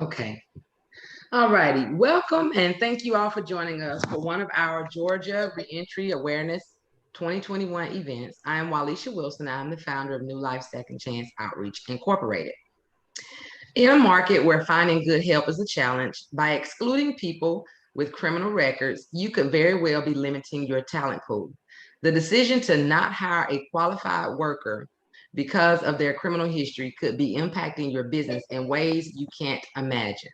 Okay. All righty. Welcome and thank you all for joining us for one of our Georgia Reentry Awareness 2021 events. I am Walisha Wilson. I'm the founder of New Life Second Chance Outreach Incorporated. In a market where finding good help is a challenge, by excluding people with criminal records, you could very well be limiting your talent pool. The decision to not hire a qualified worker because of their criminal history could be impacting your business in ways you can't imagine.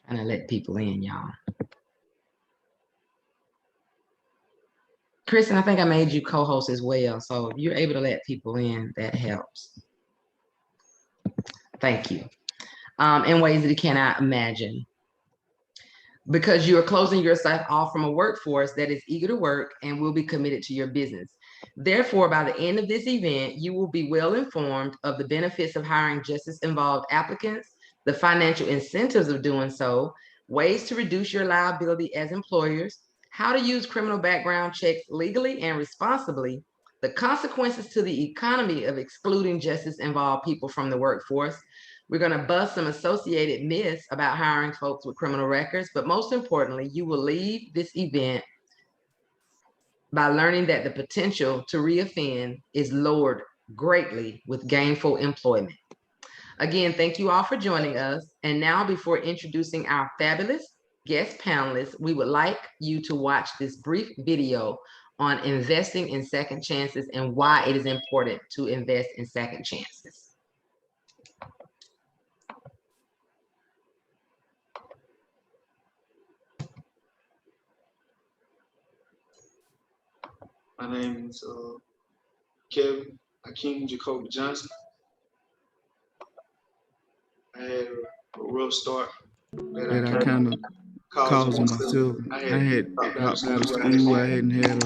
Trying to let people in, y'all. Kristin, I think I made you co-host as well. So if you're able to let people in, that helps. Thank you. In ways that you cannot imagine. Because you are closing yourself off from a workforce that is eager to work and will be committed to your business. Therefore, by the end of this event, you will be well informed of the benefits of hiring justice-involved applicants, the financial incentives of doing so, ways to reduce your liability as employers, how to use criminal background checks legally and responsibly, the consequences to the economy of excluding justice-involved people from the workforce. We're going to bust some associated myths about hiring folks with criminal records, but most importantly, you will leave this event by learning that the potential to reoffend is lowered greatly with gainful employment. Again, thank you all for joining us. And now, before introducing our fabulous guest panelists, we would like you to watch this brief video on investing in second chances and why it is important to invest in second chances. My name is Kevin Akeem Jacoby Johnson. I had a rough start that I kind of caused on myself. I had dropped out of school. I hadn't had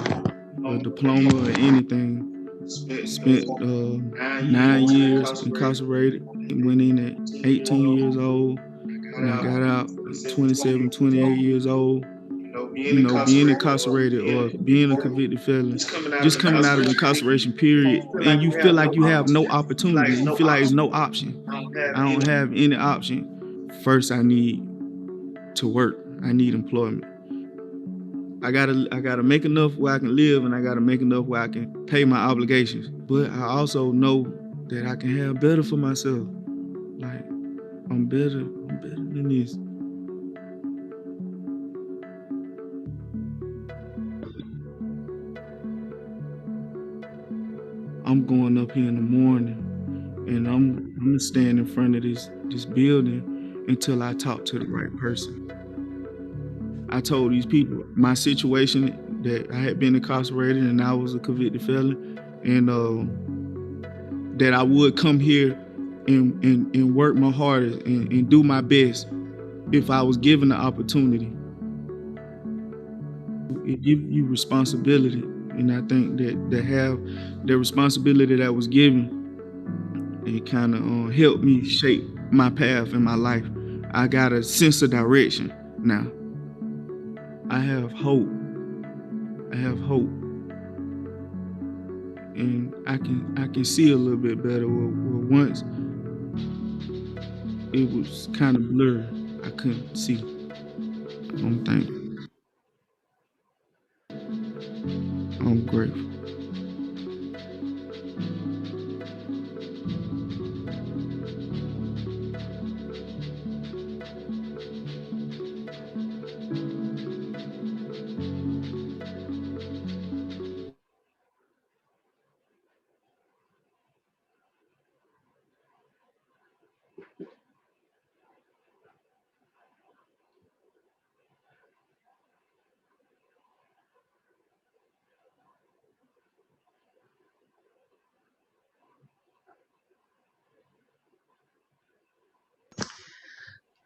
a diploma or anything. Spent 9 years incarcerated. Went in at 18 years old. And I got out at 27, 28 years old. Being incarcerated or being a convicted felon, just coming out of incarceration period, and you feel like you have no opportunity. You feel like there's no option. I don't have any option. First, I need to work. I need employment. I gotta make enough where I can live, and I gotta make enough where I can pay my obligations. But I also know that I can have better for myself. Like I'm better than this. I'm going up here in the morning, and I'm gonna stand in front of this building until I talk to the right person. I told these people my situation, that I had been incarcerated and I was a convicted felon, and that I would come here and work my hardest and do my best if I was given the opportunity. It gives you responsibility, and I think that have the responsibility that was given, it kind of helped me shape my path in my life. I got a sense of direction now. I have hope. And I can see a little bit better. Well, once it was kind of blurry. I couldn't see. I'm thankful. I'm grateful.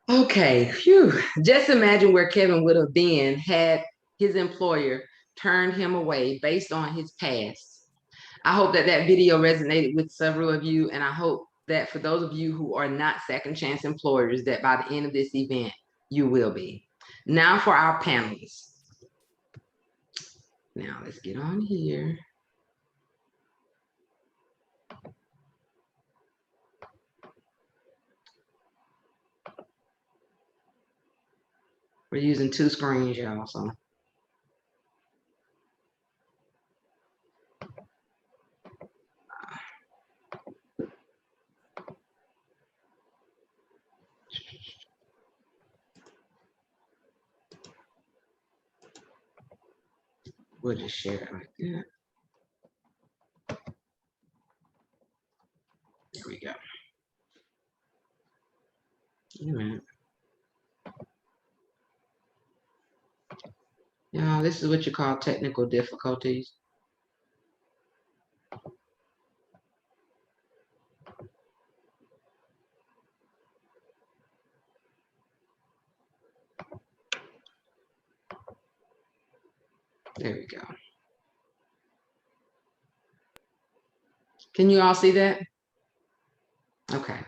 Okay, phew. Just imagine where Kevin would have been had his employer turned him away based on his past. I hope that video resonated with several of you, and I hope that for those of you who are not second chance employers, that by the end of this event, you will be. Now for our panelists. Now let's get on here. We're using 2 screens, y'all, so. We'll just share it like that. There we go. All right. Y'all, this is what you call technical difficulties. There we go. Can you all see that? Okay.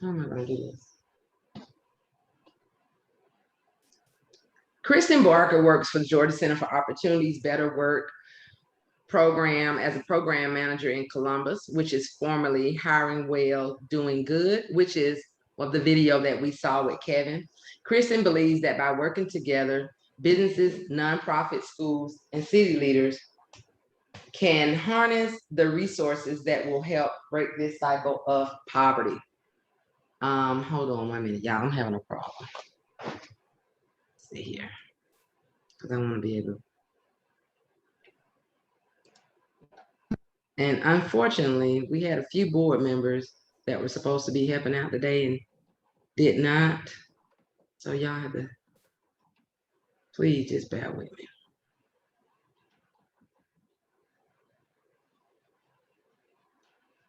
How am I going to do this? Kristin Barker works for the Georgia Center for Opportunities Better Work program as a program manager in Columbus, which is formerly Hiring Well, Doing Good, which is the video that we saw with Kevin. Kristin believes that by working together, businesses, nonprofit schools, and city leaders can harness the resources that will help break this cycle of poverty. Hold on 1 minute, y'all. I'm having a problem. Let's see here, because I want to be able to. And unfortunately, we had a few board members that were supposed to be helping out today and did not. So y'all have to please just bear with me.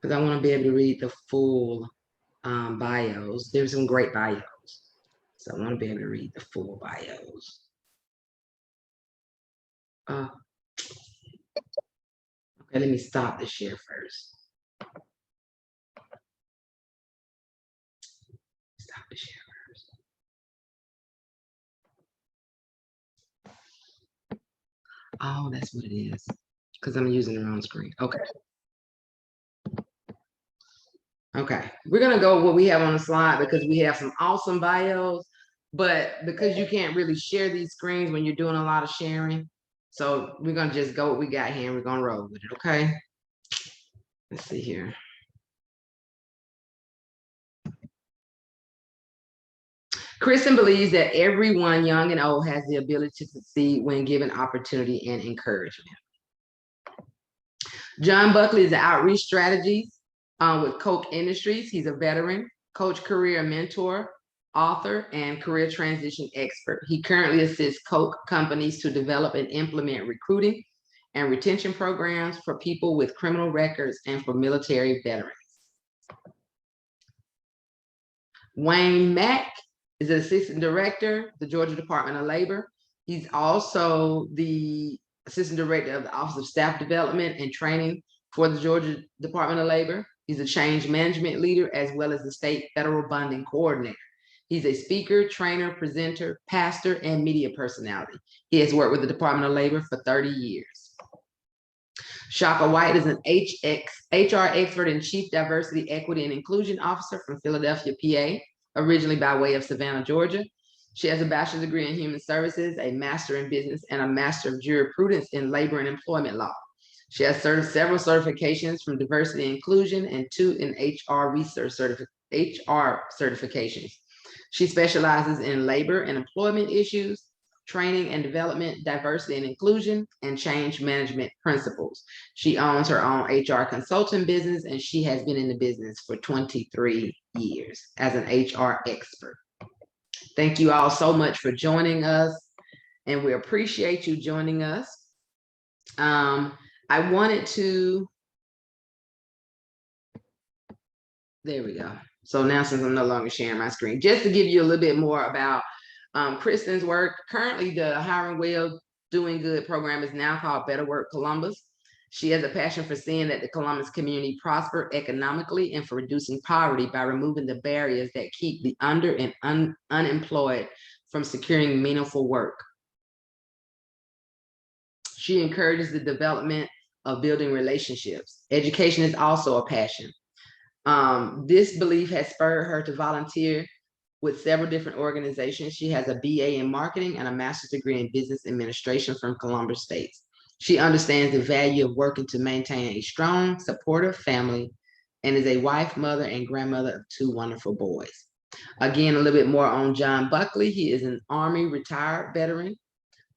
Because I want to be able to read the full bios. There's some great bios. So I want to be able to read the full bios. Okay, let me stop the share first. Stop the share first. Oh, that's what it is. Because I'm using the wrong screen. Okay. Okay, we're gonna go what we have on the slide because we have some awesome bios, but because you can't really share these screens when you're doing a lot of sharing, so we're gonna just go what we got here and we're gonna roll with it, okay? Let's see here. Kristin believes that everyone, young and old, has the ability to succeed when given opportunity and encouragement. John Buckley is an outreach strategist with Koch Industries. He's a veteran, Koch career mentor, author, and career transition expert. He currently assists Koch companies to develop and implement recruiting and retention programs for people with criminal records and for military veterans. Wayne Mack is an assistant director, the Georgia Department of Labor. He's also the assistant director of the Office of Staff Development and Training for the Georgia Department of Labor. He's a change management leader as well as the state federal bonding coordinator. He's a speaker, trainer, presenter, pastor, and media personality. He has worked with the Department of Labor for 30 years. Chaka White is an HR expert and chief diversity, equity, and inclusion officer from Philadelphia, PA, originally by way of Savannah, Georgia. She has a bachelor's degree in human services, a master in business, and a master of jurisprudence in labor and employment law. She has several certifications from diversity and inclusion and 2 in HR research certifications. She specializes in labor and employment issues, training and development, diversity and inclusion, and change management principles. She owns her own HR consulting business, and she has been in the business for 23 years as an HR expert. Thank you all so much for joining us, and we appreciate you joining us. I wanted to, there we go. So now, since I'm no longer sharing my screen, just to give you a little bit more about Kristin's work. Currently, the Hiring Well, Doing Good program is now called BETTERWORK Columbus. She has a passion for seeing that the Columbus community prosper economically and for reducing poverty by removing the barriers that keep the under and unemployed from securing meaningful work. She encourages the development of building relationships. Education is also a passion. This belief has spurred her to volunteer with several different organizations. She has a BA in marketing and a master's degree in business administration from Columbus State. She understands the value of working to maintain a strong, supportive family and is a wife, mother, and grandmother of 2 wonderful boys. Again, a little bit more on John Buckley. He is an Army retired veteran,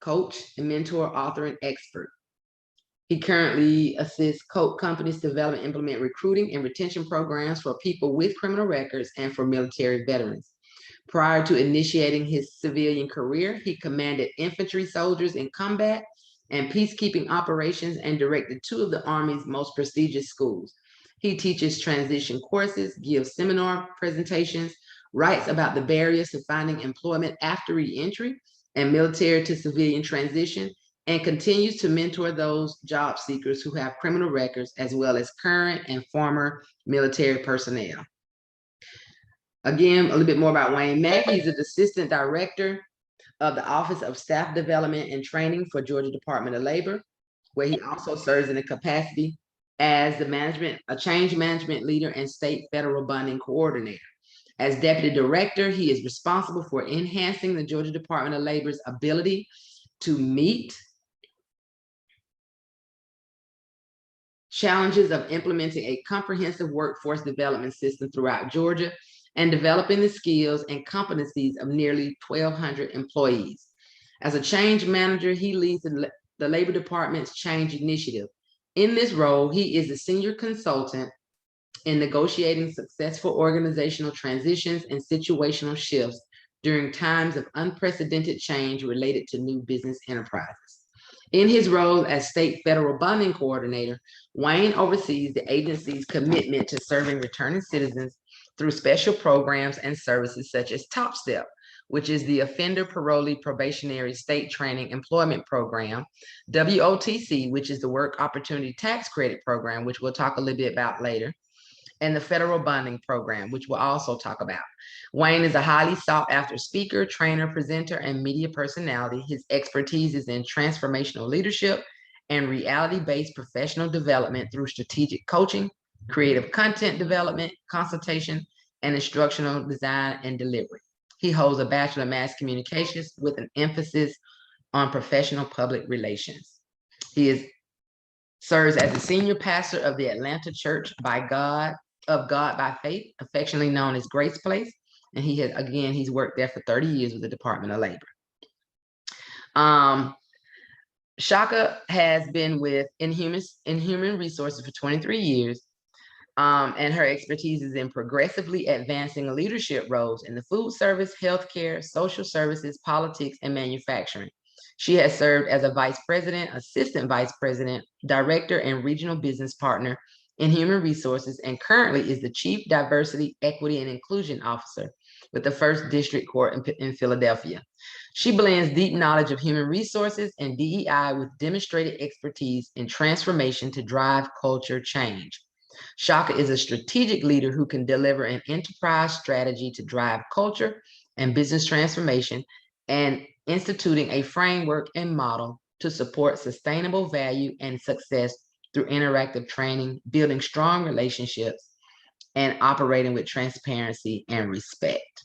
coach, and mentor, author, and expert. He currently assists Koch companies develop and implement recruiting and retention programs for people with criminal records and for military veterans. Prior to initiating his civilian career, he commanded infantry soldiers in combat and peacekeeping operations and directed 2 of the Army's most prestigious schools. He teaches transition courses, gives seminar presentations, writes about the barriers to finding employment after re-entry and military to civilian transition, and continues to mentor those job seekers who have criminal records, as well as current and former military personnel. Again, a little bit more about Wayne Mack. He's an assistant director of the Office of Staff Development and Training for Georgia Department of Labor, where he also serves in a capacity as a change management leader and state federal bonding coordinator. As deputy director, he is responsible for enhancing the Georgia Department of Labor's ability to meet challenges of implementing a comprehensive workforce development system throughout Georgia and developing the skills and competencies of nearly 1,200 employees. As a change manager, he leads the Labor Department's change initiative. In this role, he is a senior consultant in negotiating successful organizational transitions and situational shifts during times of unprecedented change related to new business enterprises. In his role as state federal bonding coordinator, Wayne oversees the agency's commitment to serving returning citizens through special programs and services such as Top Step, which is the Offender Parolee Probationary State Training Employment Program, WOTC, which is the Work Opportunity Tax Credit Program, which we'll talk a little bit about later, and the Federal Bonding Program, which we'll also talk about. Wayne is a highly sought after speaker, trainer, presenter, and media personality. His expertise is in transformational leadership and reality-based professional development through strategic coaching, creative content development, consultation, and instructional design and delivery. He holds a Bachelor of Mass Communications with an emphasis on professional public relations. He serves as the senior pastor of the Atlanta Church of God by Faith, affectionately known as Grace Place. And he's worked there for 30 years with the Department of Labor. Chaka has been with Human Resources for 23 years. And her expertise is in progressively advancing leadership roles in the food service, healthcare, social services, politics, and manufacturing. She has served as a vice president, assistant vice president, director, and regional business partner in human resources, and currently is the chief diversity, equity, and inclusion officer with the 1st District Court in Philadelphia. She blends deep knowledge of human resources and DEI with demonstrated expertise in transformation to drive culture change. Chaka is a strategic leader who can deliver an enterprise strategy to drive culture and business transformation and instituting a framework and model to support sustainable value and success through interactive training, building strong relationships, and operating with transparency and respect.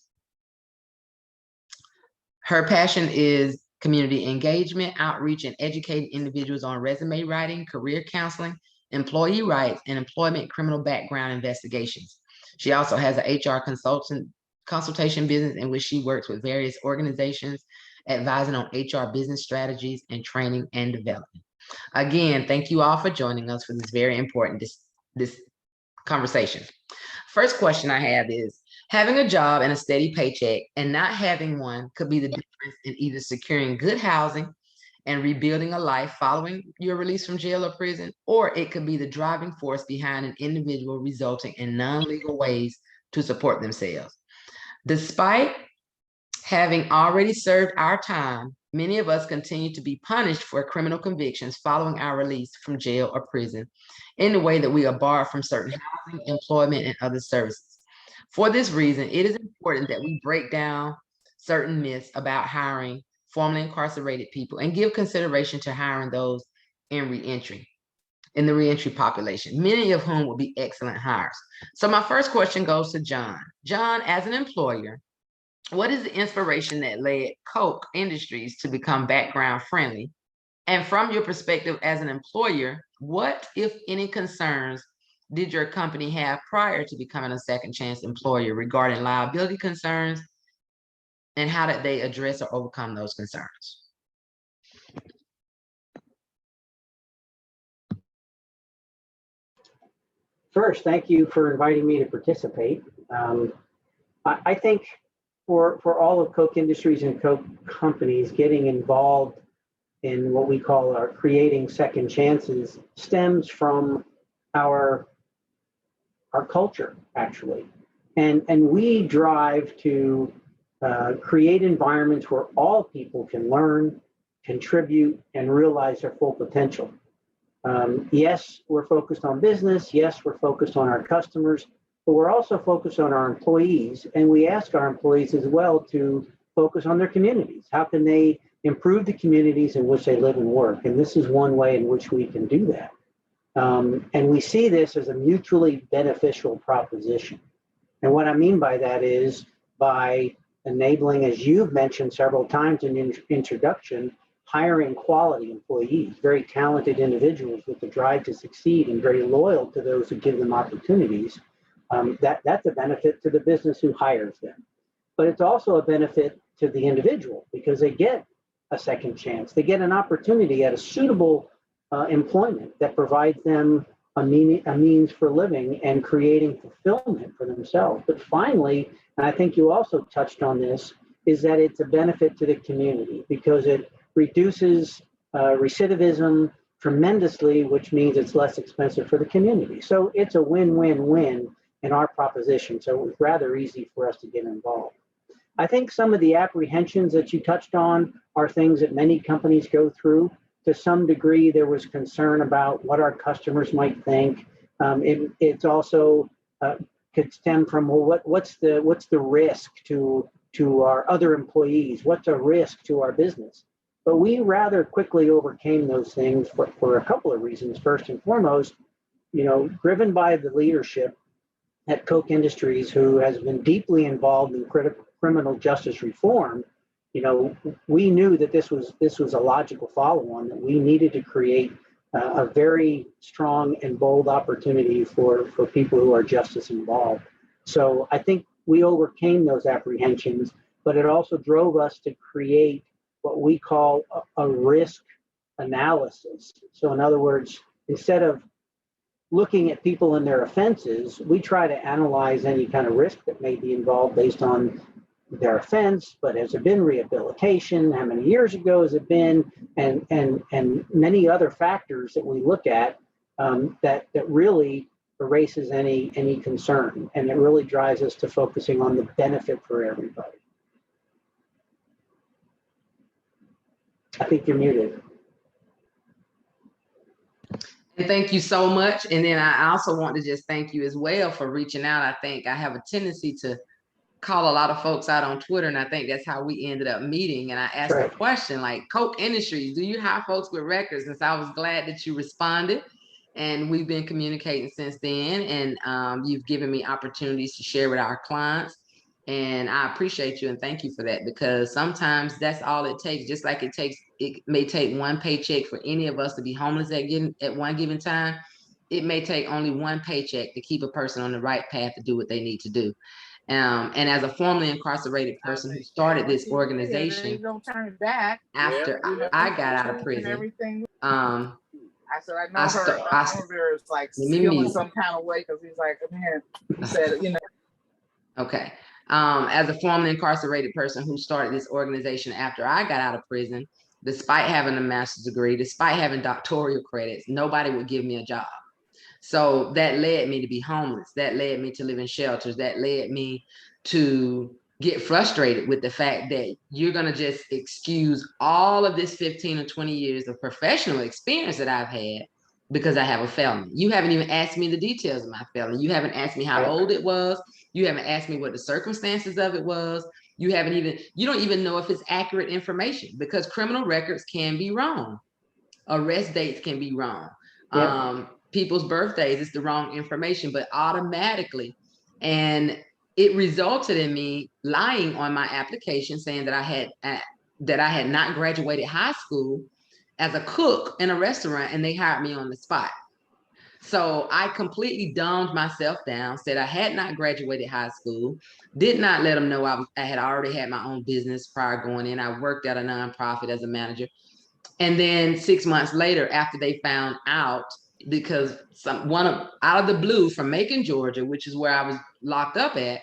Her passion is community engagement, outreach, and educating individuals on resume writing, career counseling, employee rights, and employment criminal background investigations. She also has an HR consultation business in which she works with various organizations, advising on HR business strategies and training and development. Again, thank you all for joining us for this very important this conversation. First question I have is, having a job and a steady paycheck and not having one could be the difference in either securing good housing and rebuilding a life following your release from jail or prison, or it could be the driving force behind an individual, resulting in non-legal ways to support themselves. Despite having already served our time, Many of us continue to be punished for criminal convictions following our release from jail or prison in the way that we are barred from certain housing, employment, and other services. For this reason, it is important that we break down certain myths about hiring formerly incarcerated people and give consideration to hiring those in the reentry population, many of whom will be excellent hires. So my first question goes to John. John, as an employer, what is the inspiration that led Koch Industries to become background friendly? And from your perspective as an employer, what, if any, concerns did your company have prior to becoming a second chance employer regarding liability concerns? And how did they address or overcome those concerns? First, thank you for inviting me to participate. I think for all of Koch Industries and Koch companies, getting involved in what we call our creating second chances stems from our culture, actually. And we drive to create environments where all people can learn, contribute, and realize their full potential. Yes, we're focused on business. Yes, we're focused on our customers, but we're also focused on our employees. And we ask our employees as well to focus on their communities. How can they improve the communities in which they live and work? And this is one way in which we can do that. And we see this as a mutually beneficial proposition. And what I mean by that is by enabling, as you've mentioned several times in your introduction, hiring quality employees, very talented individuals with the drive to succeed and very loyal to those who give them opportunities. That's a benefit to the business who hires them. But it's also a benefit to the individual because they get a second chance. They get an opportunity at a suitable employment that provides them a means for living and creating fulfillment for themselves. But finally, and I think you also touched on this, is that it's a benefit to the community because it reduces recidivism tremendously, which means it's less expensive for the community. So it's a win-win-win in our proposition. So it was rather easy for us to get involved. I think some of the apprehensions that you touched on are things that many companies go through. To some degree, there was concern about what our customers might think. It's also could stem from, well, what's the risk to our other employees? What's a risk to our business? But we rather quickly overcame those things for a couple of reasons. First and foremost, driven by the leadership at Koch Industries, who has been deeply involved in criminal justice reform, we knew that this was a logical follow-on, that we needed to create a very strong and bold opportunity for people who are justice involved. So I think we overcame those apprehensions, but it also drove us to create what we call a risk analysis. So in other words, instead of looking at people and their offenses, we try to analyze any kind of risk that may be involved based on their offense, but has there been rehabilitation? How many years ago has it been? And many other factors that we look at that really erases any concern. And it really drives us to focusing on the benefit for everybody. I think you're muted. And thank you so much. And then I also want to just thank you as well for reaching out. I think I have a tendency to call a lot of folks out on Twitter, and I think that's how we ended up meeting. And I asked a question like, Koch Industries, do you hire folks with records? And so I was glad that you responded, and we've been communicating since then. And you've given me opportunities to share with our clients. And I appreciate you and thank you for that, because sometimes that's all it takes. Just like it may take one paycheck for any of us to be homeless at one given time. It may take only one paycheck to keep a person on the right path to do what they need to do. And as a formerly incarcerated person who started this organization after I got out of prison, I said, I know her owner is like feeling some kind of way because he's like, man, he said, Okay. As a formerly incarcerated person who started this organization after I got out of prison, despite having a master's degree, despite having doctoral credits, nobody would give me a job. So that led me to be homeless. That led me to live in shelters. That led me to get frustrated with the fact that you're going to just excuse all of this 15 or 20 years of professional experience that I've had because I have a felony. You haven't even asked me the details of my felony. You haven't asked me how old it was. You haven't asked me what the circumstances of it was. You don't even know if it's accurate information, because criminal records can be wrong. Arrest dates can be wrong. People's birthdays, it's the wrong information, but automatically. And it resulted in me lying on my application, saying that I had not graduated high school as a cook in a restaurant, and they hired me on the spot. So I completely dumbed myself down, said I had not graduated high school, did not let them know I had already had my own business prior going in. I worked at a nonprofit as a manager. And then 6 months later, after they found out, because out of the blue from Macon, Georgia, which is where I was locked up at,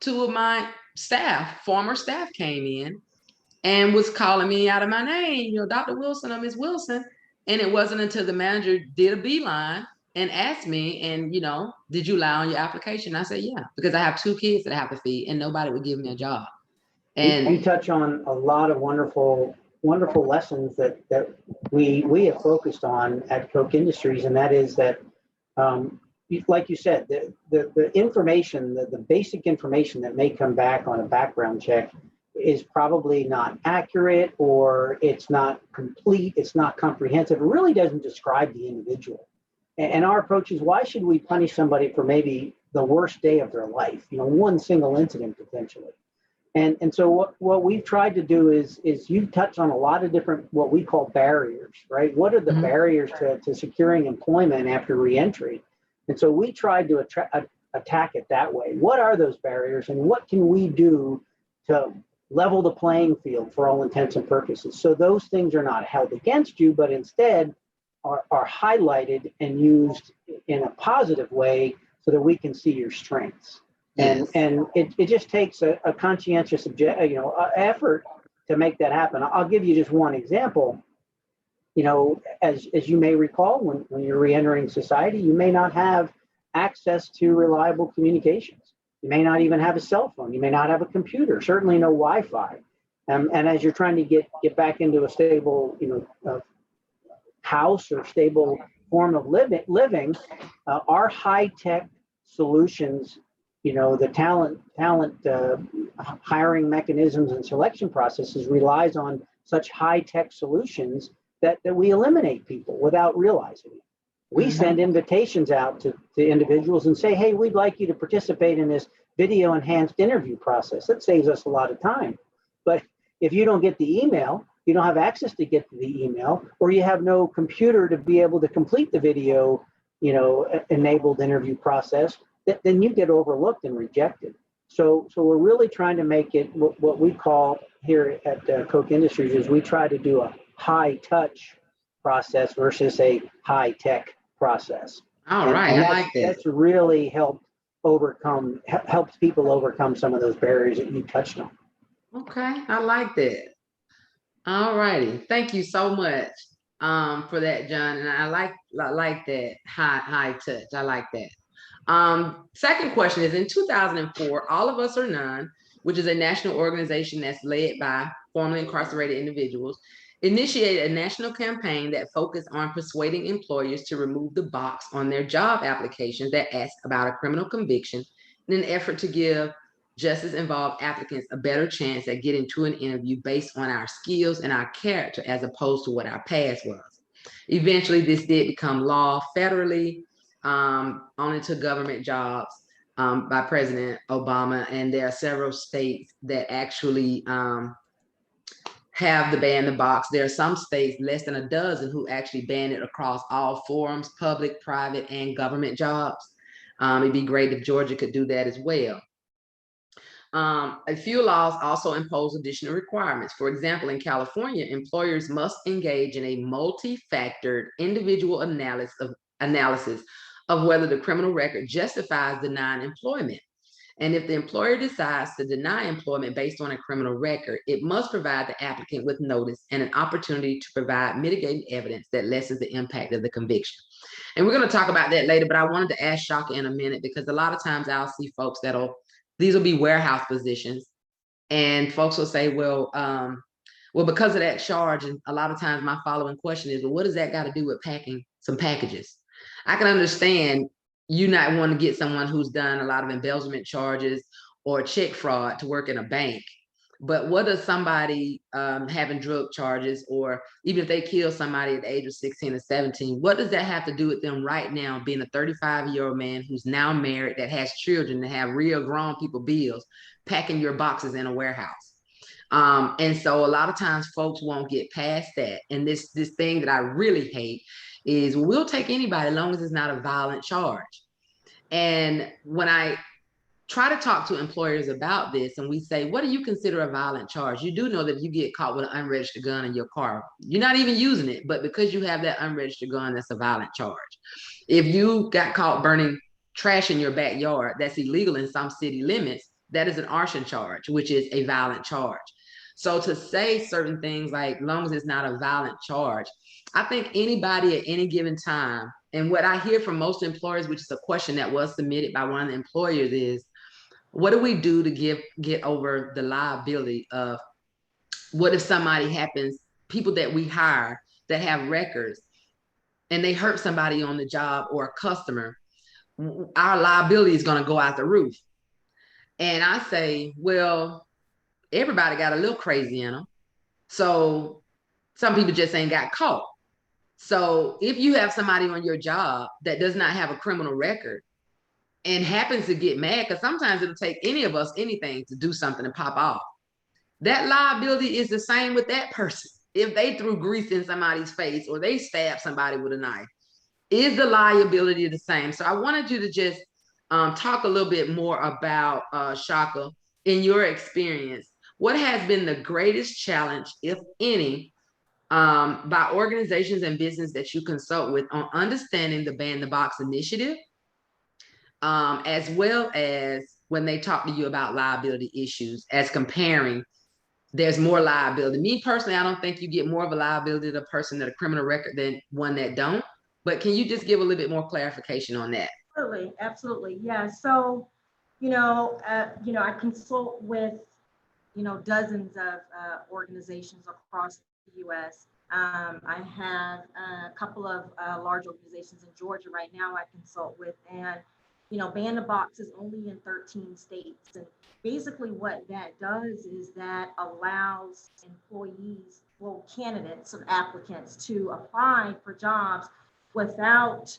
2 of my former staff came in and was calling me out of my name, Dr. Wilson or Ms. Wilson. And it wasn't until the manager did a beeline and asked me, and did you lie on your application? I said, yeah, because I have 2 kids that I have to feed and nobody would give me a job. And you touch on a lot of wonderful lessons that we have focused on at Koch Industries, and that is that, like you said, the information, the basic information that may come back on a background check is probably not accurate, or it's not complete, it's not comprehensive, it really doesn't describe the individual. And our approach is, why should we punish somebody for maybe the worst day of their life, one single incident potentially? And so what we've tried to do is you touch on a lot of different, what we call barriers, right? What are the barriers to securing employment after reentry? And so we tried to attack it that way. What are those barriers, and what can we do to level the playing field for all intents and purposes? So those things are not held against you, but instead are highlighted and used in a positive way so that we can see your strengths. And it just takes a conscientious effort to make that happen. I'll give you just one example. As you may recall, when you're reentering society, you may not have access to reliable communications. You may not even have a cell phone. You may not have a computer, certainly no Wi-Fi. And as you're trying to get back into a stable, house or stable form of living, our high-tech solutions, the talent hiring mechanisms and selection processes relies on such high-tech solutions that we eliminate people without realizing it. We send invitations out to individuals and say, hey, we'd like you to participate in this video enhanced interview process. That saves us a lot of time. But if you don't get the email, you don't have access to get to the email, or you have no computer to be able to complete the video, enabled interview process, then you get overlooked and rejected. So we're really trying to make it what we call here at Koch Industries is we try to do a high touch process versus a high tech process. All right, I like that. That's really helps people overcome some of those barriers that you touched on. Okay, I like that. All righty, thank you so much for that, John. And I like that high touch. I like that. Second question is, in 2004, All of Us or None, which is a national organization that's led by formerly incarcerated individuals, initiated a national campaign that focused on persuading employers to remove the box on their job applications that ask about a criminal conviction in an effort to give justice-involved applicants a better chance at getting to an interview based on our skills and our character as opposed to what our past was. Eventually, this did become law federally, on into government jobs by President Obama, and there are several states that actually have the ban the box. There are some states, less than a dozen, who actually ban it across all forums, public, private, and government jobs. It'd be great if Georgia could do that as well. A few laws also impose additional requirements. For example, in California, employers must engage in a multi-factored individual analysis of whether the criminal record justifies denying employment. And if the employer decides to deny employment based on a criminal record, it must provide the applicant with notice and an opportunity to provide mitigating evidence that lessens the impact of the conviction. And we're going to talk about that later, but I wanted to ask Chaka in a minute, because a lot of times I'll see folks these will be warehouse positions, And folks will say, well, because of that charge, and a lot of times my following question is, well, what does that got to do with packing some packages? I can understand you not want to get someone who's done a lot of embezzlement charges or check fraud to work in a bank. But what does somebody having drug charges, or even if they kill somebody at the age of 16 or 17, what does that have to do with them right now being a 35-year-old man who's now married, that has children, that have real grown people bills, packing your boxes in a warehouse? And so a lot of times folks won't get past that. And this thing that I really hate is, we'll take anybody as long as it's not a violent charge. And when I try to talk to employers about this, and we say, what do you consider a violent charge? You do know that if you get caught with an unregistered gun in your car, you're not even using it, but because you have that unregistered gun, that's a violent charge. If you got caught burning trash in your backyard, that's illegal in some city limits, that is an arson charge, which is a violent charge. So to say certain things like, long as it's not a violent charge, I think anybody at any given time, and what I hear from most employers, which is a question that was submitted by one of the employers, is, what do we do to get over the liability of, what if somebody happens, people that we hire that have records, and they hurt somebody on the job or a customer, our liability is going to go out the roof. And I say, well, everybody got a little crazy in them. So some people just ain't got caught. So if you have somebody on your job that does not have a criminal record and happens to get mad, because sometimes it'll take any of us anything to do something and pop off, that liability is the same with that person. If they threw grease in somebody's face or they stabbed somebody with a knife, is the liability the same? So I wanted you to just talk a little bit more about, Chaka, in your experience, what has been the greatest challenge, if any, by organizations and business that you consult with on understanding the Ban the Box initiative, as well as when they talk to you about liability issues, as comparing, there's more liability. Me personally, I don't think you get more of a liability to a person that a criminal record than one that don't. But can you just give a little bit more clarification on that? Absolutely, absolutely, yeah. So, I consult with, dozens of organizations across the U.S. I have a couple of large organizations in Georgia right now I consult with, and Ban the Box is only in 13 states, and basically what that does is that allows employees, well, candidates or applicants, to apply for jobs without,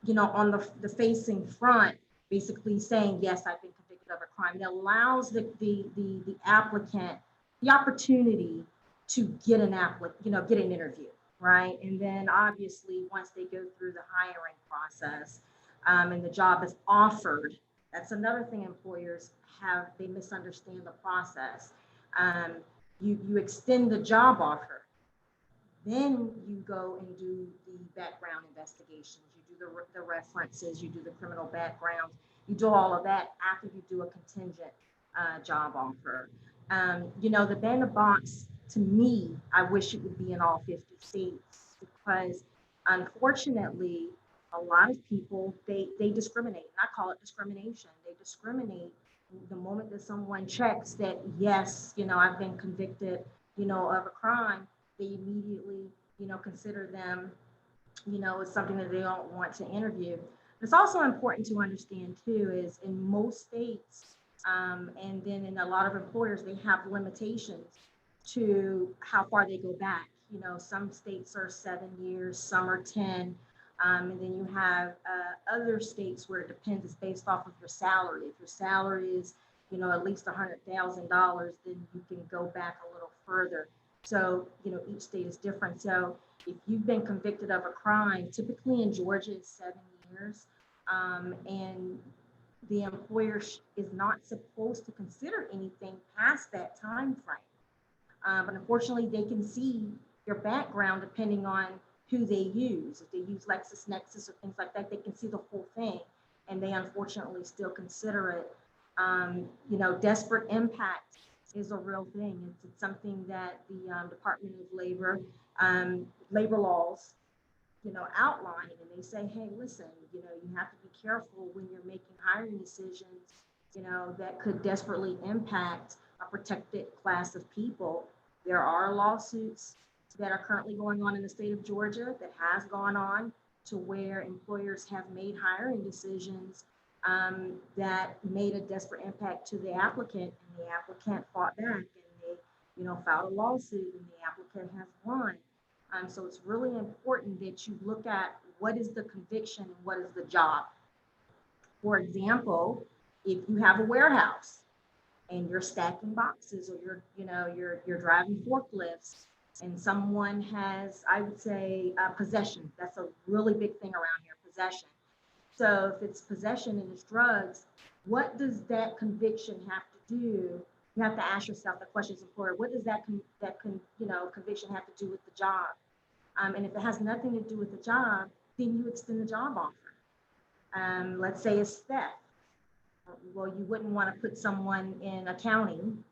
on the facing front, basically saying, yes, I've been convicted of a crime. It allows the applicant the opportunity to get an get an interview, right? And then obviously once they go through the hiring process, and the job is offered, that's another thing employers have, they misunderstand the process. You extend the job offer, then you go and do the background investigations, you do the references, you do the criminal background, you do all of that after you do a contingent job offer. The Ban the Box, to me, I wish it would be in all 50 states, because unfortunately, a lot of people, they discriminate, and I call it discrimination. They discriminate the moment that someone checks that, yes, I've been convicted, of a crime, they immediately, consider them, as something that they don't want to interview. It's also important to understand too, is in most states, and then in a lot of employers, they have limitations to how far they go back. Some states are 7 years, some are 10. And then you have other states where it depends, it's based off of your salary. If your salary is, at least $100,000, then you can go back a little further. So, each state is different. So if you've been convicted of a crime, typically in Georgia, it's 7 years. And the employer is not supposed to consider anything past that time frame. But unfortunately, they can see your background depending on who they use. If they use LexisNexis or things like that, they can see the whole thing, and they unfortunately still consider it. Disparate impact is a real thing. It's something that the Department of Labor, labor laws, outline, and they say, hey, listen, you have to be careful when you're making hiring decisions, that could desperately impact a protected class of people. There are lawsuits that are currently going on in the state of Georgia that has gone on to where employers have made hiring decisions that made a desperate impact to the applicant, and the applicant fought back, and they, filed a lawsuit, and the applicant has won. So it's really important that you look at what is the conviction and what is the job. For example, if you have a warehouse and you're stacking boxes, or you're driving forklifts, and someone has, I would say, possession. That's a really big thing around here, possession. So if it's possession and it's drugs, what does that conviction have to do? You have to ask yourself the question as an employer, what does that conviction have to do with the job? And if it has nothing to do with the job, then you extend the job offer. Let's say it's theft. Well, you wouldn't want to put someone in accounting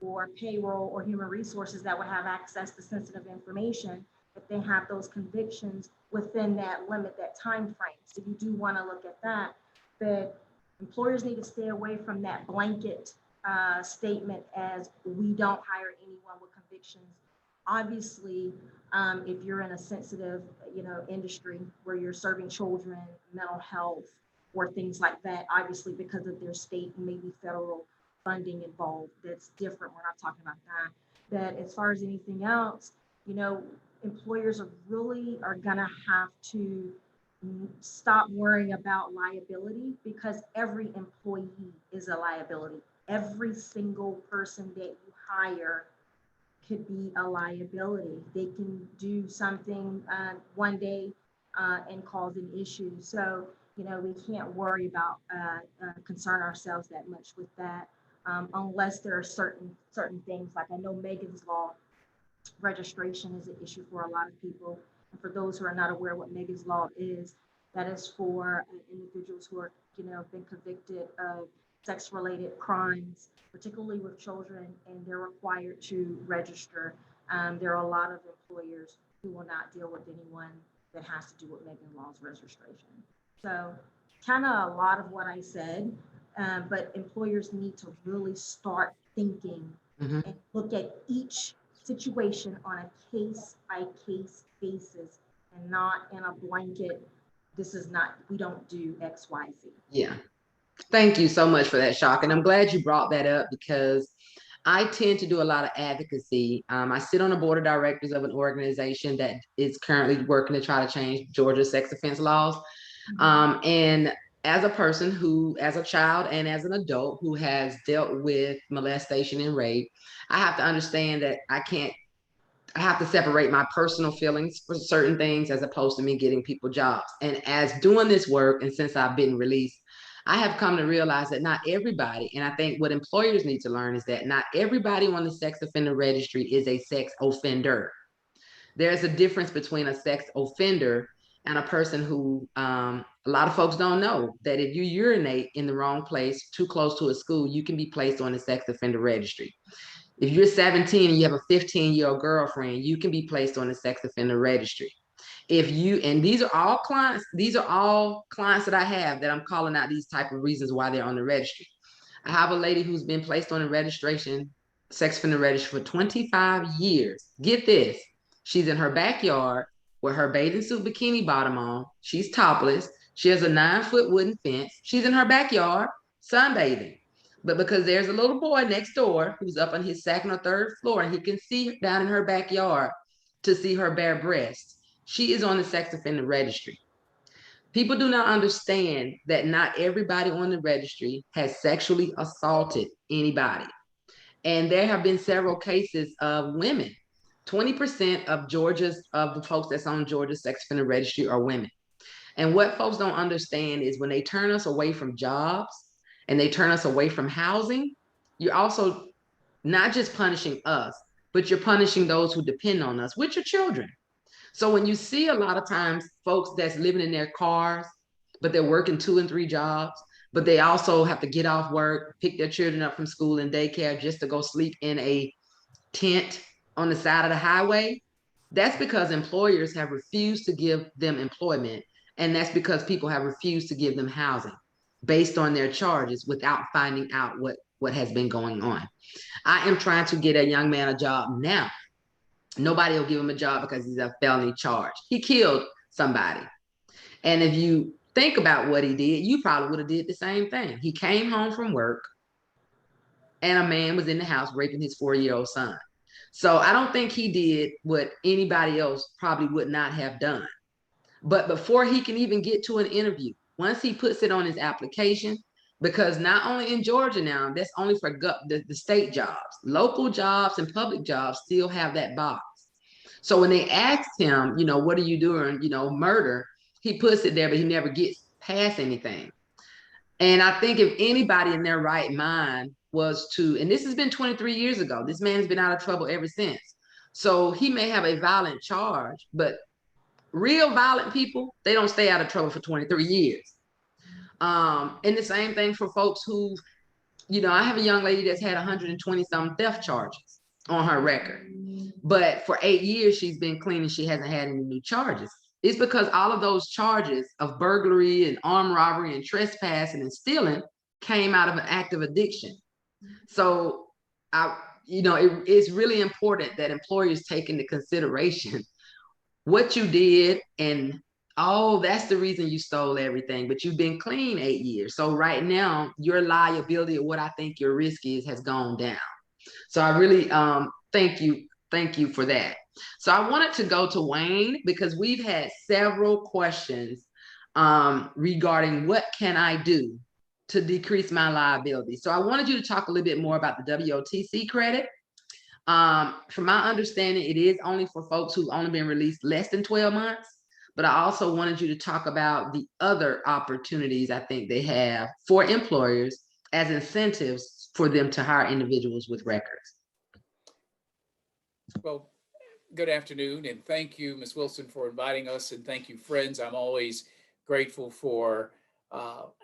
or payroll or human resources that would have access to sensitive information if they have those convictions within that limit, that time frame. So you do want to look at that. But employers need to stay away from that blanket statement as we don't hire anyone with convictions. Obviously, if you're in a sensitive, industry where you're serving children, mental health, or things like that, obviously because of their state and maybe federal funding involved, that's different. We're not talking about that. But as far as anything else, employers are gonna have to stop worrying about liability, because every employee is a liability. Every single person that you hire could be a liability. They can do something one day and cause an issue. So, we can't worry about, concern ourselves that much with that, unless there are certain things. Like I know Megan's Law registration is an issue for a lot of people. And for those who are not aware what Megan's Law is, that is for individuals who are, been convicted of sex-related crimes, particularly with children, and they're required to register. There are a lot of employers who will not deal with anyone that has to do with Megan's Law's registration. So kind of a lot of what I said, but employers need to really start thinking and look at each situation on a case-by-case basis, and not in a blanket, we don't do X, Y, Z. Yeah. Thank you so much for that, Chaka. And I'm glad you brought that up, because I tend to do a lot of advocacy. I sit on the board of directors of an organization that is currently working to try to change Georgia's sex offense laws. And as a person who, as a child and as an adult who has dealt with molestation and rape, I have to understand that I have to separate my personal feelings for certain things as opposed to me getting people jobs. And as doing this work, and since I've been released, I have come to realize that not everybody, and I think what employers need to learn is that not everybody on the sex offender registry is a sex offender. There's a difference between a sex offender and a person who, a lot of folks don't know that if you urinate in the wrong place, too close to a school, you can be placed on the sex offender registry. If you're 17 and you have a 15-year-old girlfriend, you can be placed on the sex offender registry. And these are all clients that I have that I'm calling out these type of reasons why they're on the registry. I have a lady who's been placed on the sex offender registry for 25 years. Get this, she's in her backyard with her bathing suit bikini bottom on. She's topless. She has a 9-foot wooden fence. She's in her backyard sunbathing. But because there's a little boy next door who's up on his second or third floor and he can see down in her backyard to see her bare breasts, she is on the sex offender registry. People do not understand that not everybody on the registry has sexually assaulted anybody. And there have been several cases of women. 20% of the folks that's on Georgia's sex offender registry are women. And what folks don't understand is when they turn us away from jobs and they turn us away from housing, you're also not just punishing us, but you're punishing those who depend on us, which are children. So when you see a lot of times folks that's living in their cars, but they're working 2 and 3 jobs, but they also have to get off work, pick their children up from school and daycare just to go sleep in a tent on the side of the highway, that's because employers have refused to give them employment. And that's because people have refused to give them housing based on their charges without finding out what what has been going on. I am trying to get a young man a job now. Nobody will give him a job because he's a felony charge. He killed somebody. And if you think about what he did, you probably would have did the same thing. He came home from work and a man was in the house raping his 4-year-old son. So I don't think he did what anybody else probably would not have done. But before he can even get to an interview, once he puts it on his application, because not only in Georgia now, that's only for the state jobs, local jobs and public jobs still have that box. So when they asked him, you know, what are you doing, you know, murder, he puts it there, but he never gets past anything. And I think if anybody in their right mind was to, and this has been 23 years ago, this man's been out of trouble ever since. So he may have a violent charge, but real violent people, they don't stay out of trouble for 23 years. And the same thing for folks who, you know, I have a young lady that's had 120 some theft charges on her record, but for 8 years she's been clean and she hasn't had any new charges. It's because all of those charges of burglary and armed robbery and trespassing and stealing came out of an act of addiction. So it's really important that employers take into consideration what you did, and that's the reason you stole everything, but you've been clean 8 years. So right now your liability, or what I think your risk is, has gone down. So I really thank you for that. So I wanted to go to Wayne because we've had several questions regarding what can I do to decrease my liability. So I wanted you to talk a little bit more about the WOTC credit. From my understanding, it is only for folks who've only been released less than 12 months, but I also wanted you to talk about the other opportunities I think they have for employers as incentives for them to hire individuals with records. Well, good afternoon, and thank you, Ms. Wilson, for inviting us, and thank you, friends. I'm always grateful for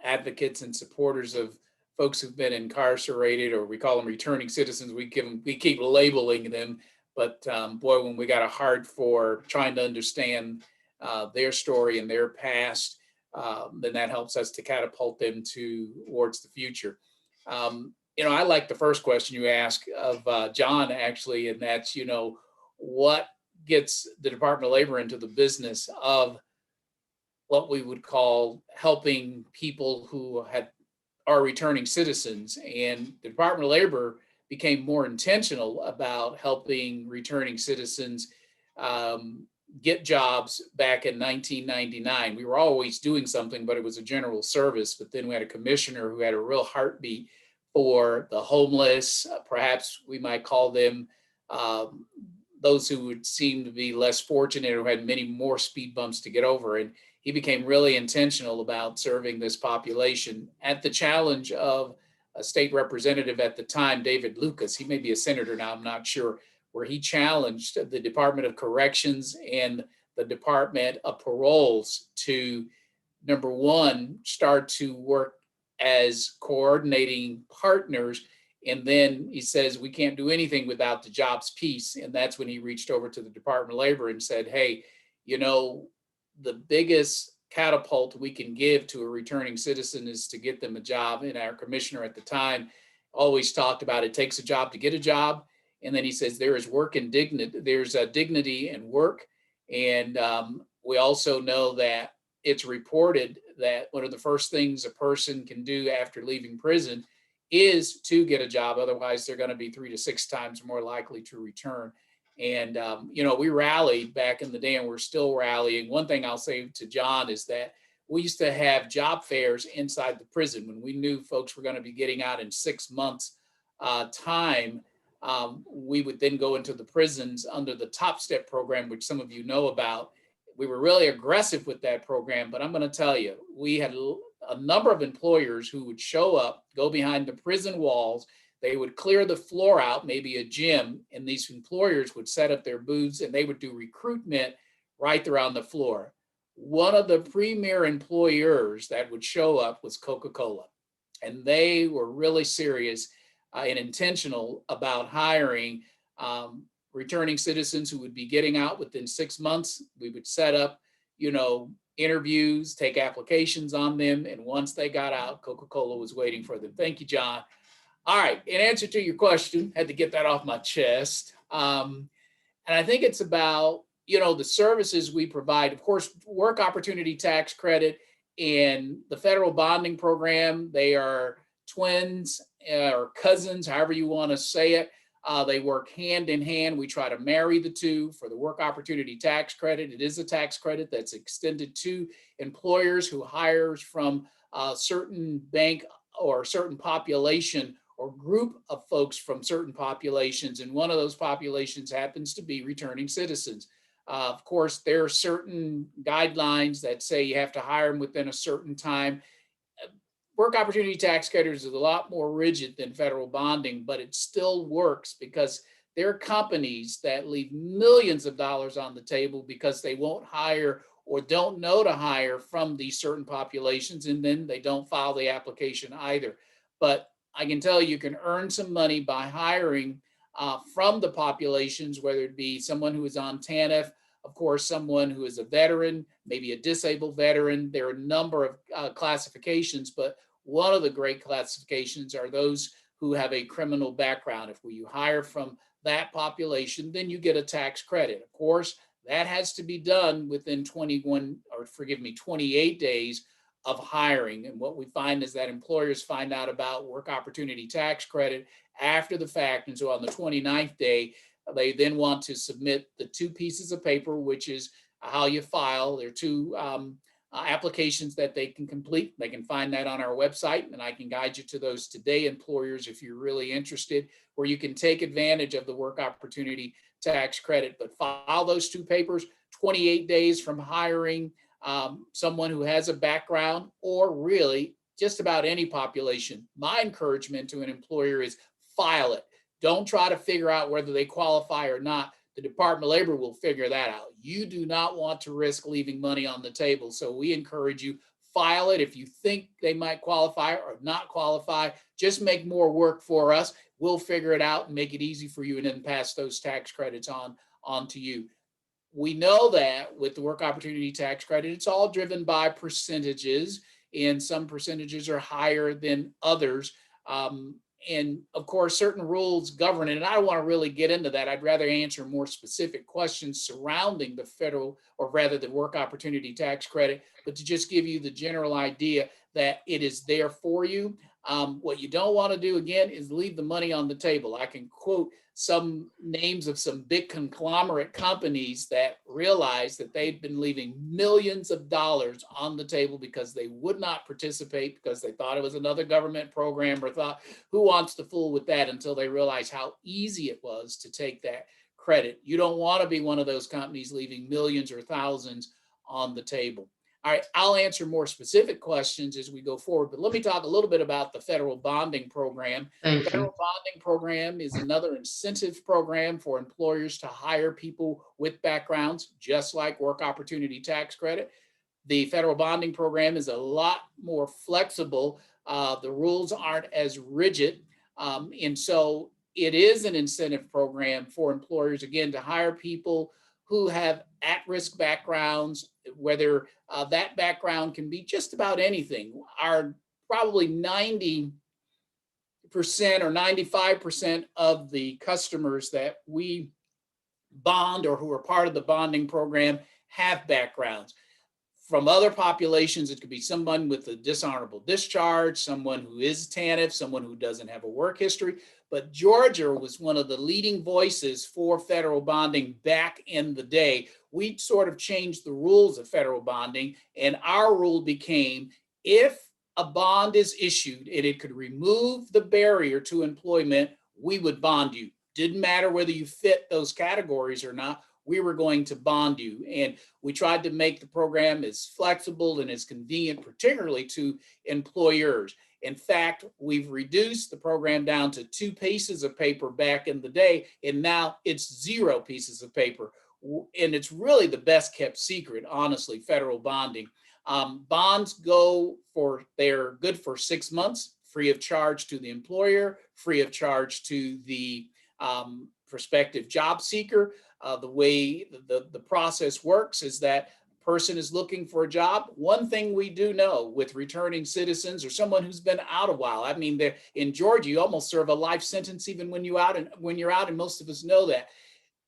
advocates and supporters of folks who've been incarcerated, or we call them returning citizens. We keep labeling them, but boy, when we got a heart for trying to understand their story and their past, then that helps us to catapult them towards the future. I like the first question you asked of John, actually, and that's, what gets the Department of Labor into the business of what we would call helping people who are returning citizens. And the Department of Labor became more intentional about helping returning citizens get jobs back in 1999. We were always doing something, but it was a general service. But then we had a commissioner who had a real heartbeat for the homeless, perhaps we might call them those who would seem to be less fortunate or had many more speed bumps to get over. And he became really intentional about serving this population at the challenge of a state representative at the time, David Lucas. He may be a senator now, I'm not sure, where he challenged the Department of Corrections and the Department of Paroles to, number one, start to work as coordinating partners. And then he says, we can't do anything without the jobs piece. And that's when he reached over to the Department of Labor and said, hey, the biggest catapult we can give to a returning citizen is to get them a job. And our commissioner at the time always talked about it takes a job to get a job. And then he says, there is work and dignity. There's a dignity and work. And we also know that it's reported that one of the first things a person can do after leaving prison is to get a job. Otherwise, they're going to be 3 to 6 times more likely to return. And, we rallied back in the day, and we're still rallying. One thing I'll say to John is that we used to have job fairs inside the prison when we knew folks were going to be getting out in 6 months time. We would then go into the prisons under the Top Step program, which some of you know about. We were really aggressive with that program, but I'm going to tell you, we had a number of employers who would show up, go behind the prison walls. They would clear the floor out, maybe a gym, and these employers would set up their booths and they would do recruitment right there on the floor. One of the premier employers that would show up was Coca-Cola, and they were really serious and intentional about hiring returning citizens who would be getting out within 6 months. We would set up, interviews, take applications on them. And once they got out, Coca-Cola was waiting for them. Thank you, John. All right, in answer to your question, had to get that off my chest. And I think it's about, the services we provide. Of course, work opportunity tax credit and the federal bonding program, they are twins or cousins, however you want to say it. They work hand in hand. We try to marry the two. For the work opportunity tax credit, it is a tax credit that's extended to employers who hires from a certain bank or certain population or group of folks from certain populations. And one of those populations happens to be returning citizens. Of course, there are certain guidelines that say you have to hire them within a certain time. Work opportunity tax credit is a lot more rigid than federal bonding, but it still works because there are companies that leave millions of dollars on the table because they won't hire or don't know to hire from these certain populations, and then they don't file the application either. But I can tell you can earn some money by hiring from the populations, whether it be someone who is on TANF, of course, someone who is a veteran, maybe a disabled veteran. There are a number of classifications, but one of the great classifications are those who have a criminal background. If you hire from that population, then you get a tax credit. Of course, that has to be done within 28 days of hiring. And what we find is that employers find out about work opportunity tax credit after the fact. And so on the 29th day, they then want to submit the 2 pieces of paper, which is how you file. There are 2 applications that they can complete. They can find that on our website, and I can guide you to those today, employers, if you're really interested, where you can take advantage of the work opportunity tax credit. But file those 2 papers 28 days from hiring someone who has a background, or really just about any population. My encouragement to an employer is file it. Don't try to figure out whether they qualify or not. The Department of Labor will figure that out. You do not want to risk leaving money on the table. So we encourage you, file it. If you think they might qualify or not qualify, just make more work for us. We'll figure it out and make it easy for you, and then pass those tax credits on to you. We know that with the work opportunity tax credit, it's all driven by percentages, and some percentages are higher than others. And of course, certain rules govern it. And I don't want to really get into that. I'd rather answer more specific questions surrounding the federal, or rather the work opportunity tax credit, but to just give you the general idea that it is there for you. What you don't want to do, again, is leave the money on the table. I can quote some names of some big conglomerate companies that realized that they'd been leaving millions of dollars on the table because they would not participate, because they thought it was another government program, or thought, who wants to fool with that, until they realized how easy it was to take that credit. You don't want to be one of those companies leaving millions or thousands on the table. All right, I'll answer more specific questions as we go forward, but let me talk a little bit about the federal bonding program. The federal bonding program is another incentive program for employers to hire people with backgrounds, just like work opportunity tax credit. The federal bonding program is a lot more flexible. The rules aren't as rigid. And so it is an incentive program for employers, again, to hire people who have at-risk backgrounds, whether that background can be just about anything. Our probably 90% or 95% of the customers that we bond or who are part of the bonding program have backgrounds. From other populations, it could be someone with a dishonorable discharge, someone who is TANF, someone who doesn't have a work history. But Georgia was one of the leading voices for federal bonding back in the day. We sort of changed the rules of federal bonding, and our rule became, if a bond is issued and it could remove the barrier to employment, we would bond you. Didn't matter whether you fit those categories or not, we were going to bond you. And we tried to make the program as flexible and as convenient, particularly to employers. In fact, we've reduced the program down to 2 pieces of paper back in the day, and now it's 0 pieces of paper. And it's really the best kept secret, honestly, federal bonding. Bonds they're good for 6 months, free of charge to the employer, free of charge to the prospective job seeker. The way the process works is that person is looking for a job, one thing we do know with returning citizens or someone who's been out a while, I mean, they're in Georgia, you almost serve a life sentence even when you're out, and most of us know that.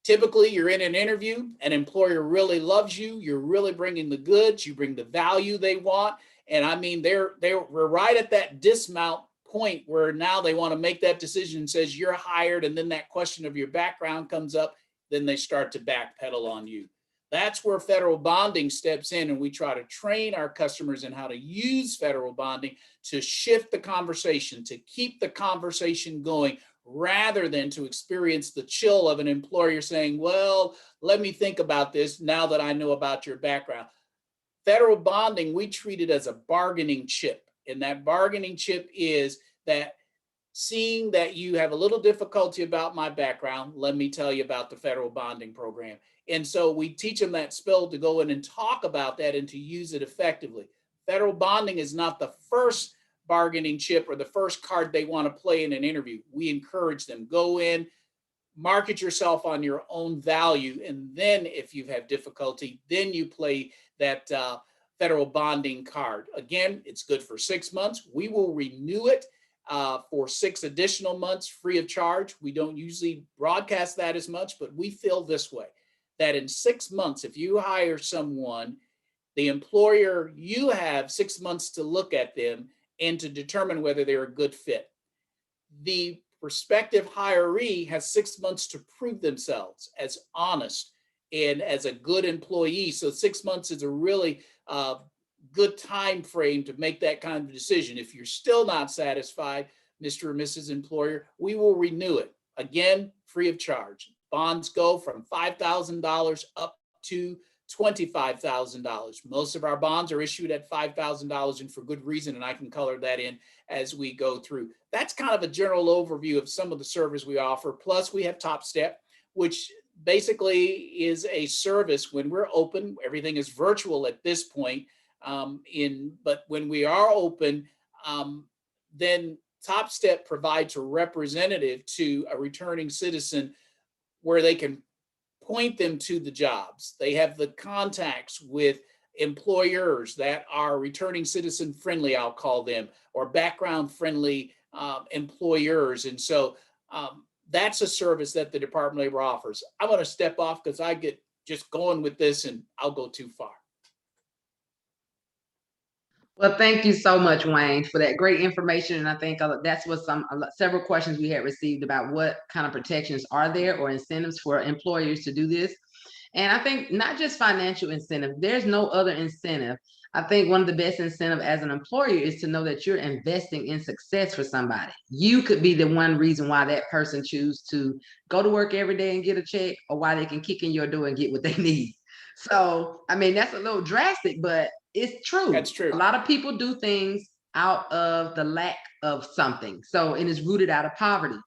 Typically, you're in an interview, an employer really loves you, you're really bringing the goods, you bring the value they want, and I mean, we're right at that dismount point where now they want to make that decision and says you're hired, and then that question of your background comes up, then they start to backpedal on you. That's where federal bonding steps in, and we try to train our customers in how to use federal bonding to shift the conversation, to keep the conversation going, rather than to experience the chill of an employer saying, well, let me think about this now that I know about your background. Federal bonding, we treat it as a bargaining chip. And that bargaining chip is that seeing that you have a little difficulty about my background, let me tell you about the federal bonding program. And so we teach them that spell to go in and talk about that and to use it effectively. Federal bonding is not the first bargaining chip or the first card they want to play in an interview. We encourage them, go in, market yourself on your own value. And then if you have difficulty, then you play that federal bonding card. Again, it's good for 6 months. We will renew it for 6 additional months free of charge. We don't usually broadcast that as much, but we feel this way, that in 6 months, if you hire someone, the employer, you have 6 months to look at them and to determine whether they're a good fit. The prospective hiree has 6 months to prove themselves as honest and as a good employee. So 6 months is a really good time frame to make that kind of decision. If you're still not satisfied, Mr. or Mrs. Employer, we will renew it. Again, free of charge. Bonds go from $5,000 up to $25,000. Most of our bonds are issued at $5,000, and for good reason, and I can color that in as we go through. That's kind of a general overview of some of the service we offer. Plus, we have Top Step, which basically is a service when we're open. Everything is virtual at this point. But when we are open, then Top Step provides a representative to a returning citizen where they can point them to the jobs. They have the contacts with employers that are returning citizen friendly, I'll call them, or background friendly employers. And so that's a service that the Department of Labor offers. I'm going to step off because I get just going with this and I'll go too far. Well, thank you so much, Wayne, for that great information. And I think that's what several questions we had received about what kind of protections are there or incentives for employers to do this. And I think not just financial incentive, there's no other incentive. I think one of the best incentive as an employer is to know that you're investing in success for somebody. You could be the one reason why that person chooses to go to work every day and get a check, or why they can kick in your door and get what they need. So, I mean, that's a little drastic, but it's true. That's true. A lot of people do things out of the lack of something. So, and it's rooted out of poverty.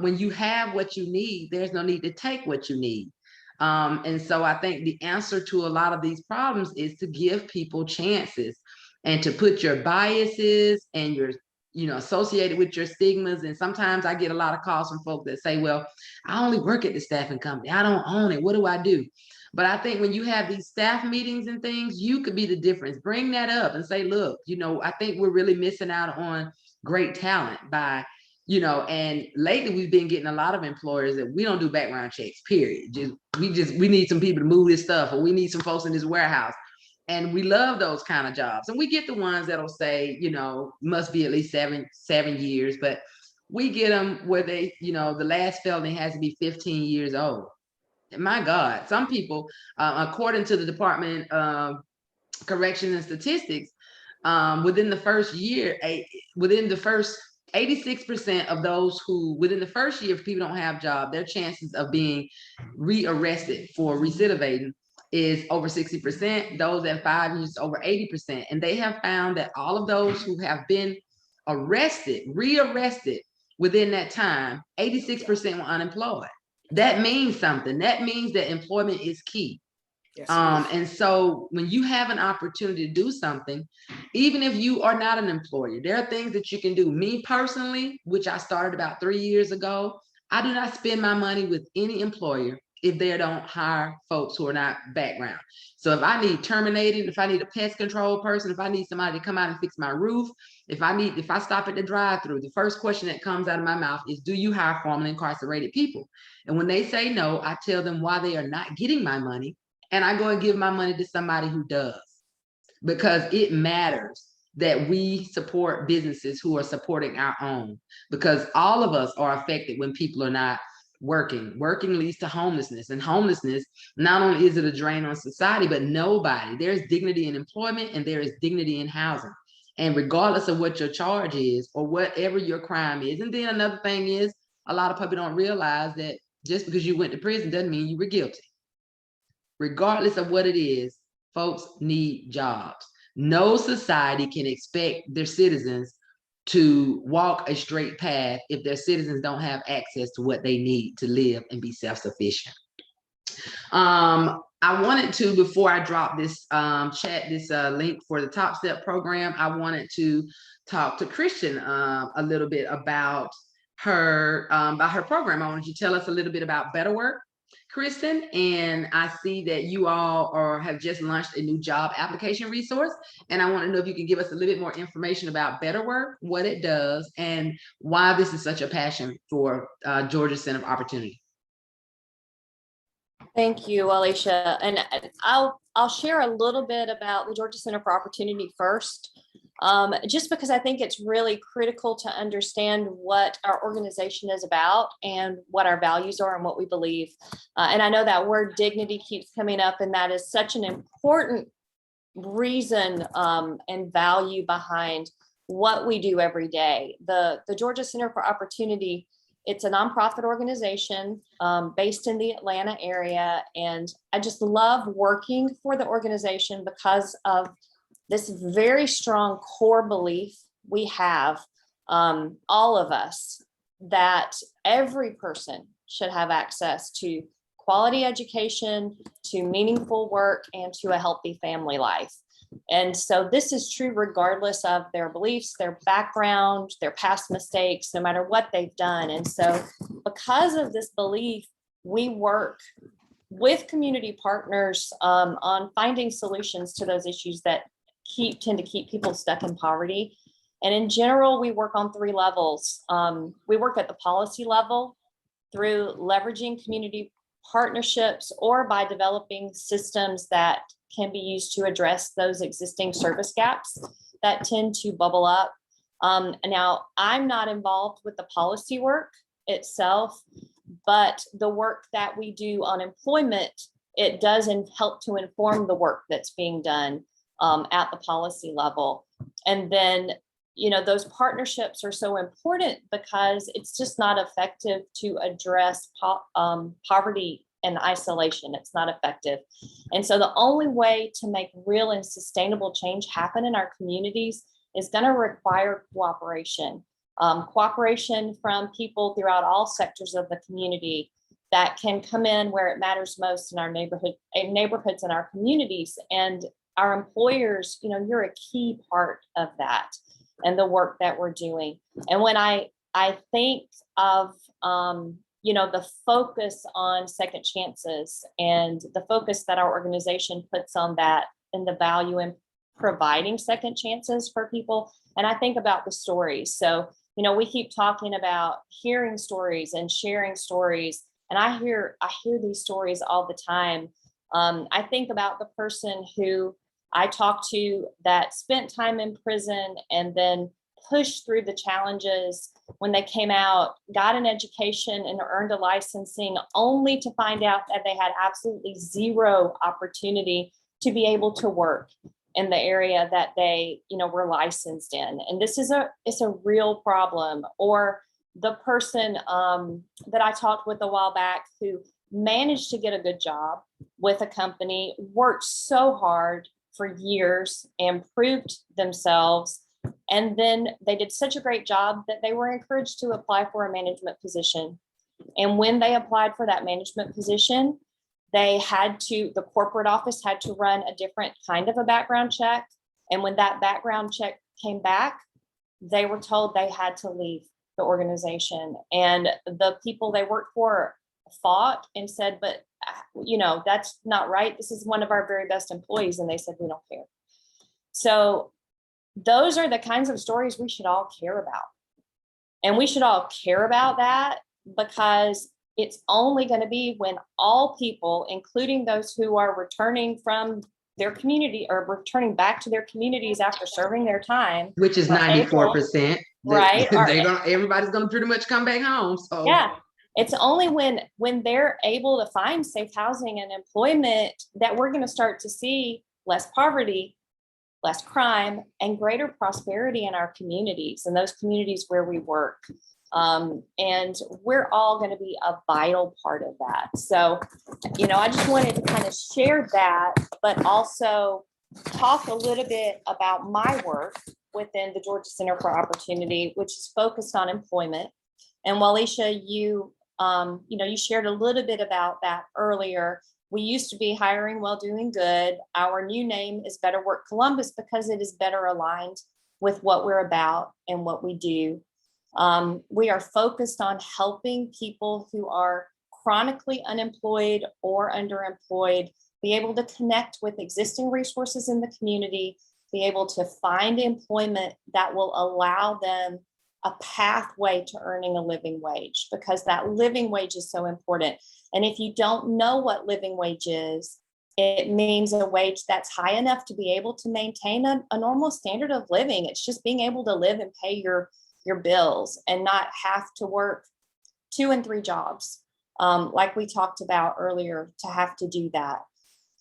When you have what you need, there's no need to take what you need. And so I think the answer to a lot of these problems is to give people chances and to put your biases and your, associated with your stigmas. And sometimes I get a lot of calls from folks that say, well, I only work at the staffing company. I don't own it. What do I do? But I think when you have these staff meetings and things, you could be the difference. Bring that up and say, look, I think we're really missing out on great talent by, and lately we've been getting a lot of employers that we don't do background checks, period. We need some people to move this stuff, or we need some folks in this warehouse. And we love those kind of jobs. And we get the ones that'll say, must be at least seven years, but we get them where they, the last felony has to be 15 years old. My God, some people, according to the Department of Corrections and Statistics, within the first year, 86% of those who within the first year, if people don't have a job, their chances of being rearrested for recidivating is over 60%. Those at 5 years, over 80%. And they have found that all of those who have been rearrested within that time, 86% were unemployed. That means something. That means that employment is key. Yes, and so when you have an opportunity to do something, even if you are not an employer, there are things that you can do. Me personally, which I started about 3 years ago, I do not spend my money with any employer if they don't hire folks who are not background. So if I need terminating, if I need a pest control person, if I need somebody to come out and fix my roof, if I stop at the drive-through, the first question that comes out of my mouth is, do you hire formerly incarcerated people? And when they say no, I tell them why they are not getting my money, and I go and give my money to somebody who does, because it matters that we support businesses who are supporting our own, because all of us are affected when people are not working. Working leads to homelessness, and homelessness, not only is it a drain on society, but there's dignity in employment and there is dignity in housing. And regardless of what your charge is or whatever your crime is. And then another thing is, a lot of people don't realize that just because you went to prison doesn't mean you were guilty. Regardless of what it is, folks need jobs. No society can expect their citizens to walk a straight path if their citizens don't have access to what they need to live and be self-sufficient. I wanted to, before I drop this link for the Top Step program, I wanted to talk to Kristin a little bit about her program. I wanted you to tell us a little bit about BETTERWORK, Kristin, and I see that you all have just launched a new job application resource, and I want to know if you can give us a little bit more information about BETTERWORK, what it does, and why this is such a passion for Georgia Center of Opportunity. Thank you, Alicia. And I'll share a little bit about the Georgia Center for Opportunity first, just because I think it's really critical to understand what our organization is about and what our values are and what we believe. And I know that word dignity keeps coming up, and that is such an important reason and value behind what we do every day. The Georgia Center for Opportunity, it's a nonprofit organization based in the Atlanta area. And I just love working for the organization because of this very strong core belief we have, all of us, that every person should have access to quality education, to meaningful work, and to a healthy family life. And so this is true regardless of their beliefs, their background, their past mistakes, no matter what they've done. And so because of this belief, we work with community partners on finding solutions to those issues that tend to keep people stuck in poverty. And in general, we work on 3 levels. We work at the policy level through leveraging community partnerships or by developing systems that can be used to address those existing service gaps that tend to bubble up. Now, I'm not involved with the policy work itself, but the work that we do on employment, it does help to inform the work that's being done at the policy level. And then, those partnerships are so important because it's just not effective to address poverty and isolation. It's not effective. And so the only way to make real and sustainable change happen in our communities is going to require cooperation. Cooperation from people throughout all sectors of the community that can come in where it matters most in our neighborhoods and our communities. And our employers, you're a key part of that and the work that we're doing. And when I think of the focus on second chances and the focus that our organization puts on that and the value in providing second chances for people. And I think about the stories. So, we keep talking about hearing stories and sharing stories. And I hear these stories all the time. I think about the person who I talked to that spent time in prison and then pushed through the challenges when they came out, got an education and earned a licensing, only to find out that they had absolutely zero opportunity to be able to work in the area that they, were licensed in. And this is it's a real problem. Or the person that I talked with a while back who managed to get a good job with a company, worked so hard for years and proved themselves. And then they did such a great job that they were encouraged to apply for a management position. And when they applied for that management position, the corporate office had to run a different kind of a background check. And when that background check came back, they were told they had to leave the organization. And the people they worked for fought and said, but that's not right. This is one of our very best employees. And they said, we don't care. So those are the kinds of stories we should all care about. And we should all care about that, because it's only going to be when all people, including those who are returning from their community or returning back to their communities after serving their time, which is 94%, right? Everybody's going to pretty much come back home. So yeah, it's only when they're able to find safe housing and employment that we're going to start to see less poverty, less crime, and greater prosperity in our communities and those communities where we work. And we're all going to be a vital part of that. So, I just wanted to kind of share that, but also talk a little bit about my work within the Georgia Center for Opportunity, which is focused on employment. And Walisha, you shared a little bit about that earlier. We used to be hiring while doing good. Our new name is BETTERWORK Columbus because it is better aligned with what we're about and what we do. We are focused on helping people who are chronically unemployed or underemployed be able to connect with existing resources in the community, be able to find employment that will allow them a pathway to earning a living wage, because that living wage is so important. And if you don't know what living wage is, it means a wage that's high enough to be able to maintain a normal standard of living. It's just being able to live and pay your bills and not have to work 2 and 3 jobs, like we talked about earlier, to have to do that.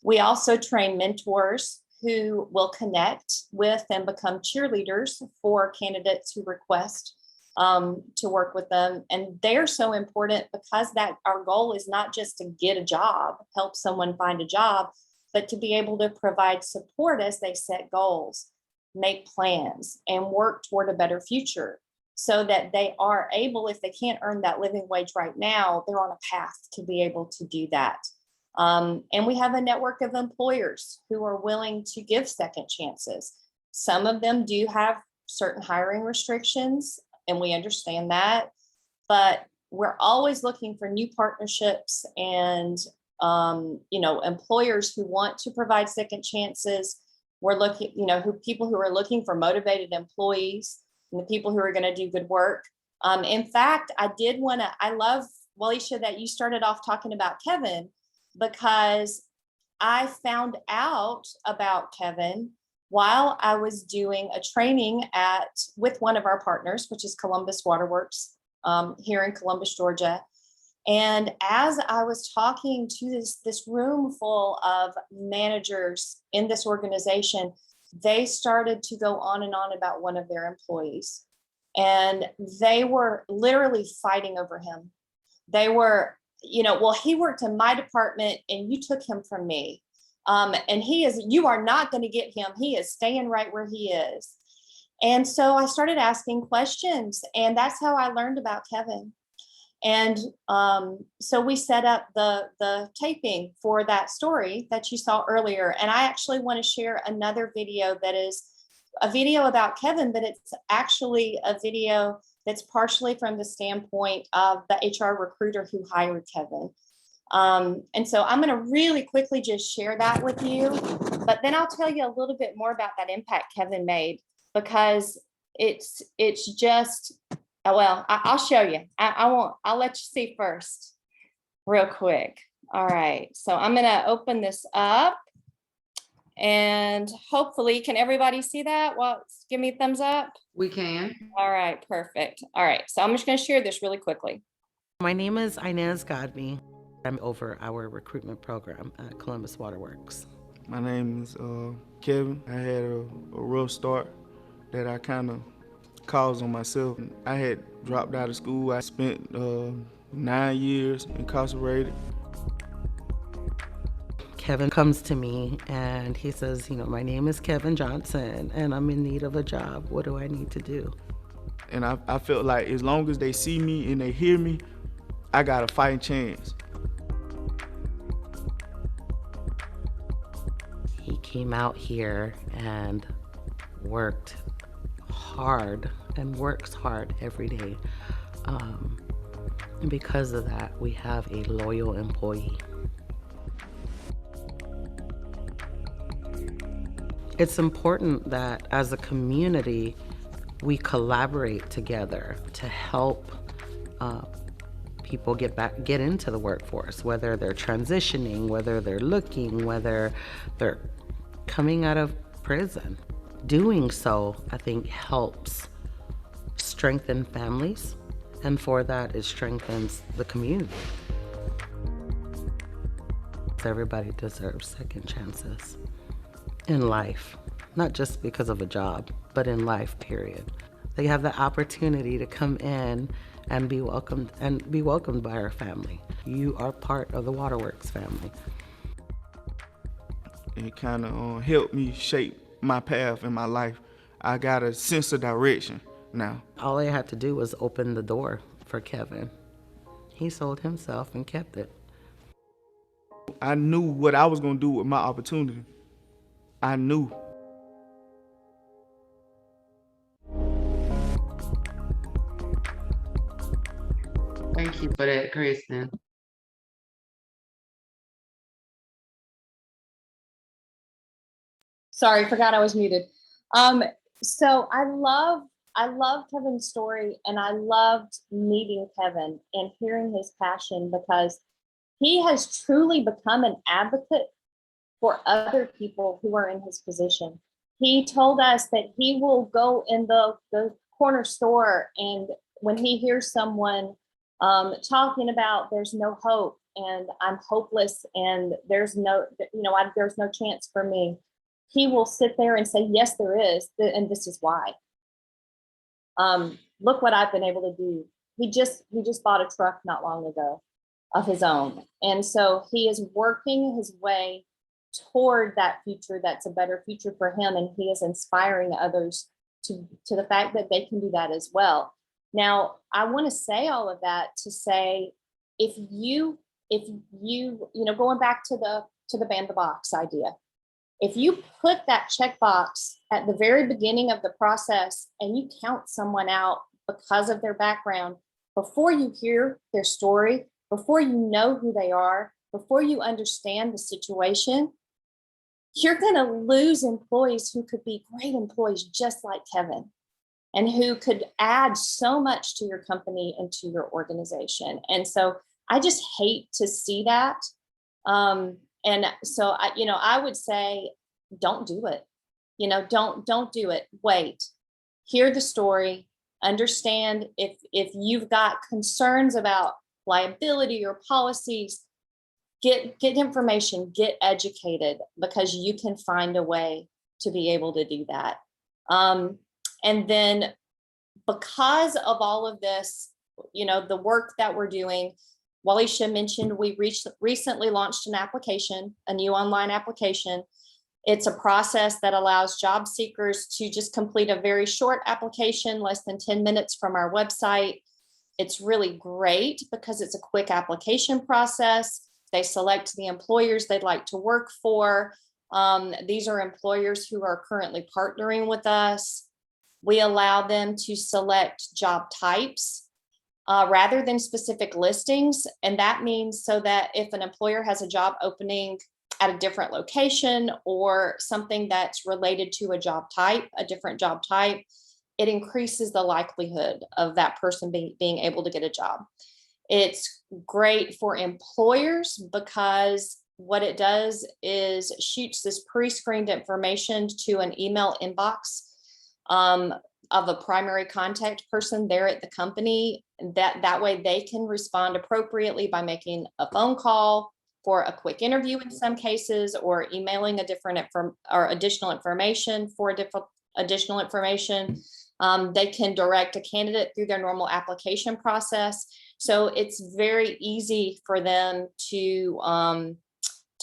We also train mentors who will connect with and become cheerleaders for candidates who request to work with them. And they're so important because that our goal is not just to get a job, help someone find a job, but to be able to provide support as they set goals, make plans, and work toward a better future, so that they are able, if they can't earn that living wage right now, they're on a path to be able to do that. And we have a network of employers who are willing to give second chances. Some of them do have certain hiring restrictions, and we understand that, but we're always looking for new partnerships and, employers who want to provide second chances. We're looking, people who are looking for motivated employees and the people who are going to do good work. In fact, I love, Walisha, that you started off talking about Kevin, because I found out about Kevin while I was doing a training with one of our partners, which is Columbus Waterworks here in Columbus, Georgia. And as I was talking to this room full of managers in this organization, they started to go on and on about one of their employees. And they were literally fighting over him. They were, he worked in my department and you took him from me. And you are not going to get him. He is staying right where he is. And so I started asking questions, and that's how I learned about Kevin. And so we set up the taping for that story that you saw earlier. And I actually want to share another video that is a video about Kevin, but it's actually a video that's partially from the standpoint of the HR recruiter who hired Kevin. And so I'm going to really quickly just share that with you, but then I'll tell you a little bit more about that impact Kevin made, because it's just, I'll show you. I'll let you see first real quick. All right. So I'm going to open this up and hopefully, can everybody see that? Well, give me a thumbs up. We can. All right. Perfect. All right. So I'm just going to share this really quickly. My name is Inez Godby. I'm over our recruitment program at Columbus Waterworks. My name is Kevin. I had a rough start that I kind of caused on myself. I had dropped out of school. I spent 9 years incarcerated. Kevin comes to me and he says, my name is Kevin Johnson and I'm in need of a job. What do I need to do? And I felt like as long as they see me and they hear me, I got a fighting chance. He came out here and worked hard and works hard every day. And because of that, we have a loyal employee. It's important that as a community, we collaborate together to help people get into the workforce, whether they're transitioning, whether they're looking, whether they're coming out of prison. Doing so, I think, helps strengthen families, and for that, it strengthens the community. Everybody deserves second chances in life, not just because of a job, but in life, period. They have the opportunity to come in and be welcomed by our family. You are part of the Waterworks family. It kind of helped me shape my path in my life. I got a sense of direction now. All I had to do was open the door for Kevin. He sold himself and kept it. I knew what I was gonna do with my opportunity. I knew. Thank you for that, Kristin. Sorry, forgot I was muted. So I love Kevin's story, and I loved meeting Kevin and hearing his passion, because he has truly become an advocate for other people who are in his position. He told us that he will go in the corner store, and when he hears someone talking about there's no hope and I'm hopeless and there's no chance for me, he will sit there and say, yes, there is, and this is why. Look what I've been able to do. He just bought a truck not long ago of his own. And so he is working his way toward that future that's a better future for him. And he is inspiring others to the fact that they can do that as well. Now, I want to say all of that to say, if you going back to the ban the box idea, if you put that checkbox at the very beginning of the process and you count someone out because of their background, before you hear their story, before you know who they are, before you understand the situation, you're going to lose employees who could be great employees just like Kevin, and who could add so much to your company and to your organization. And so I just hate to see that. And so I would say, don't do it. Don't do it. Wait, hear the story, understand if you've got concerns about liability or policies, get information, get educated, because you can find a way to be able to do that. And then because of all of this, the work that we're doing, Walisha mentioned we recently launched an application, a new online application. It's a process that allows job seekers to just complete a very short application, less than 10 minutes from our website. It's really great because it's a quick application process. They select the employers they'd like to work for. These are employers who are currently partnering with us. We allow them to select job types rather than specific listings. And that means so that if an employer has a job opening at a different location or something that's related to a job type, a different job type, it increases the likelihood of that person being able to get a job. It's great for employers because what it does is shoots this pre-screened information to an email inbox of a primary contact person there at the company. That way they can respond appropriately by making a phone call for a quick interview in some cases, or emailing additional information for additional information. They can direct a candidate through their normal application process. So it's very easy for them to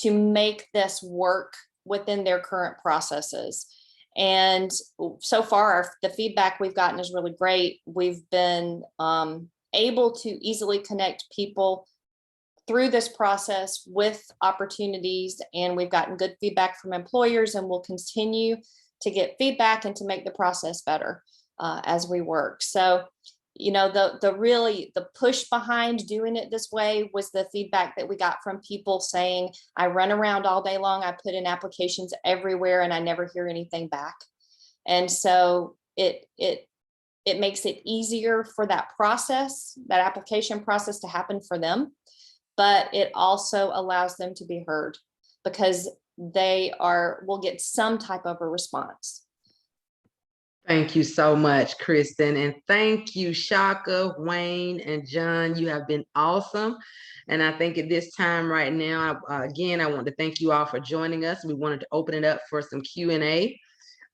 make this work within their current processes. And so far, the feedback we've gotten is really great. We've been able to easily connect people through this process with opportunities, and we've gotten good feedback from employers, and we'll continue to get feedback and to make the process better as we work. So you know, the push behind doing it this way was the feedback that we got from people saying, I run around all day long, I put in applications everywhere and I never hear anything back. And so it makes it easier for that process, that application process, to happen for them, but it also allows them to be heard because will get some type of a response. Thank you so much, Kristin. And thank you, Chaka, Wayne, and John. You have been awesome. And I think at this time right now, again, I want to thank you all for joining us. We wanted to open it up for some Q&A,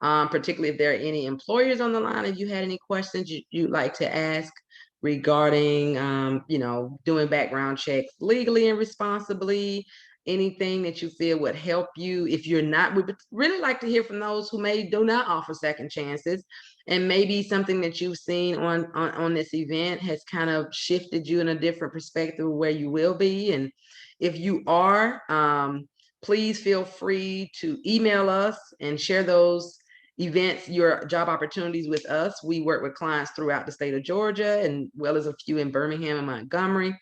particularly if there are any employers on the line. If you had any questions you'd like to ask regarding, doing background checks legally and responsibly, anything that you feel would help you. If you're not, we would really like to hear from those who do not offer second chances, and maybe something that you've seen on this event has kind of shifted you in a different perspective of where you will be. And if you are, please feel free to email us and share those events, your job opportunities with us. We work with clients throughout the state of Georgia, and well as a few in Birmingham and Montgomery.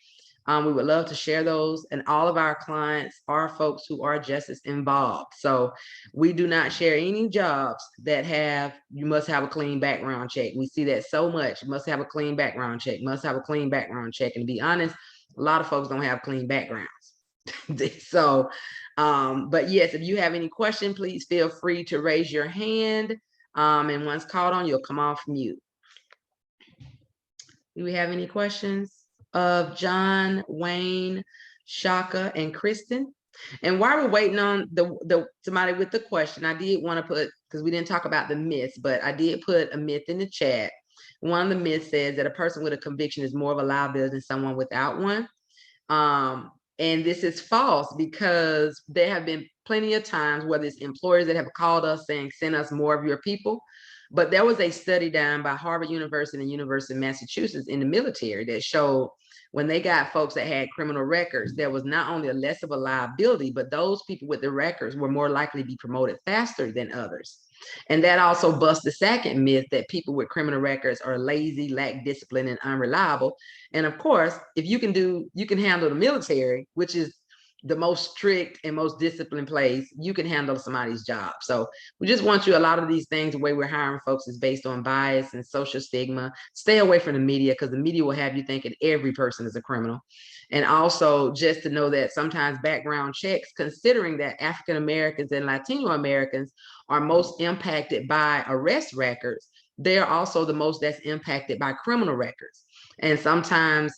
We would love to share those, and all of our clients are folks who are justice involved. So we do not share any jobs that you must have a clean background check. We see that so much. Must have a clean background check, must have a clean background check. And to be honest, a lot of folks don't have clean backgrounds. So, but yes, if you have any question, please feel free to raise your hand. And once called on, you'll come off mute. Do we have any questions of John, Wayne, Chaka, and Kristin? And while we're waiting on somebody with the question, I did want to put, because we didn't talk about the myths, but I did put a myth in the chat. One of the myths says that a person with a conviction is more of a liability than someone without one. And this is false, because there have been plenty of times, whether it's employers that have called us saying, send us more of your people. But there was a study done by Harvard University and University of Massachusetts in the military that showed when they got folks that had criminal records, there was not only a less of a liability, but those people with the records were more likely to be promoted faster than others. And that also busts the second myth that people with criminal records are lazy, lack discipline, and unreliable. And of course, if you can handle the military, which is the most strict and most disciplined place, you can handle somebody's job. So we just want you, a lot of these things, the way we're hiring folks is based on bias and social stigma. Stay away from the media, because the media will have you thinking every person is a criminal. And also just to know that sometimes background checks, considering that African Americans and Latino Americans are most impacted by arrest records, they're also the most that's impacted by criminal records. And sometimes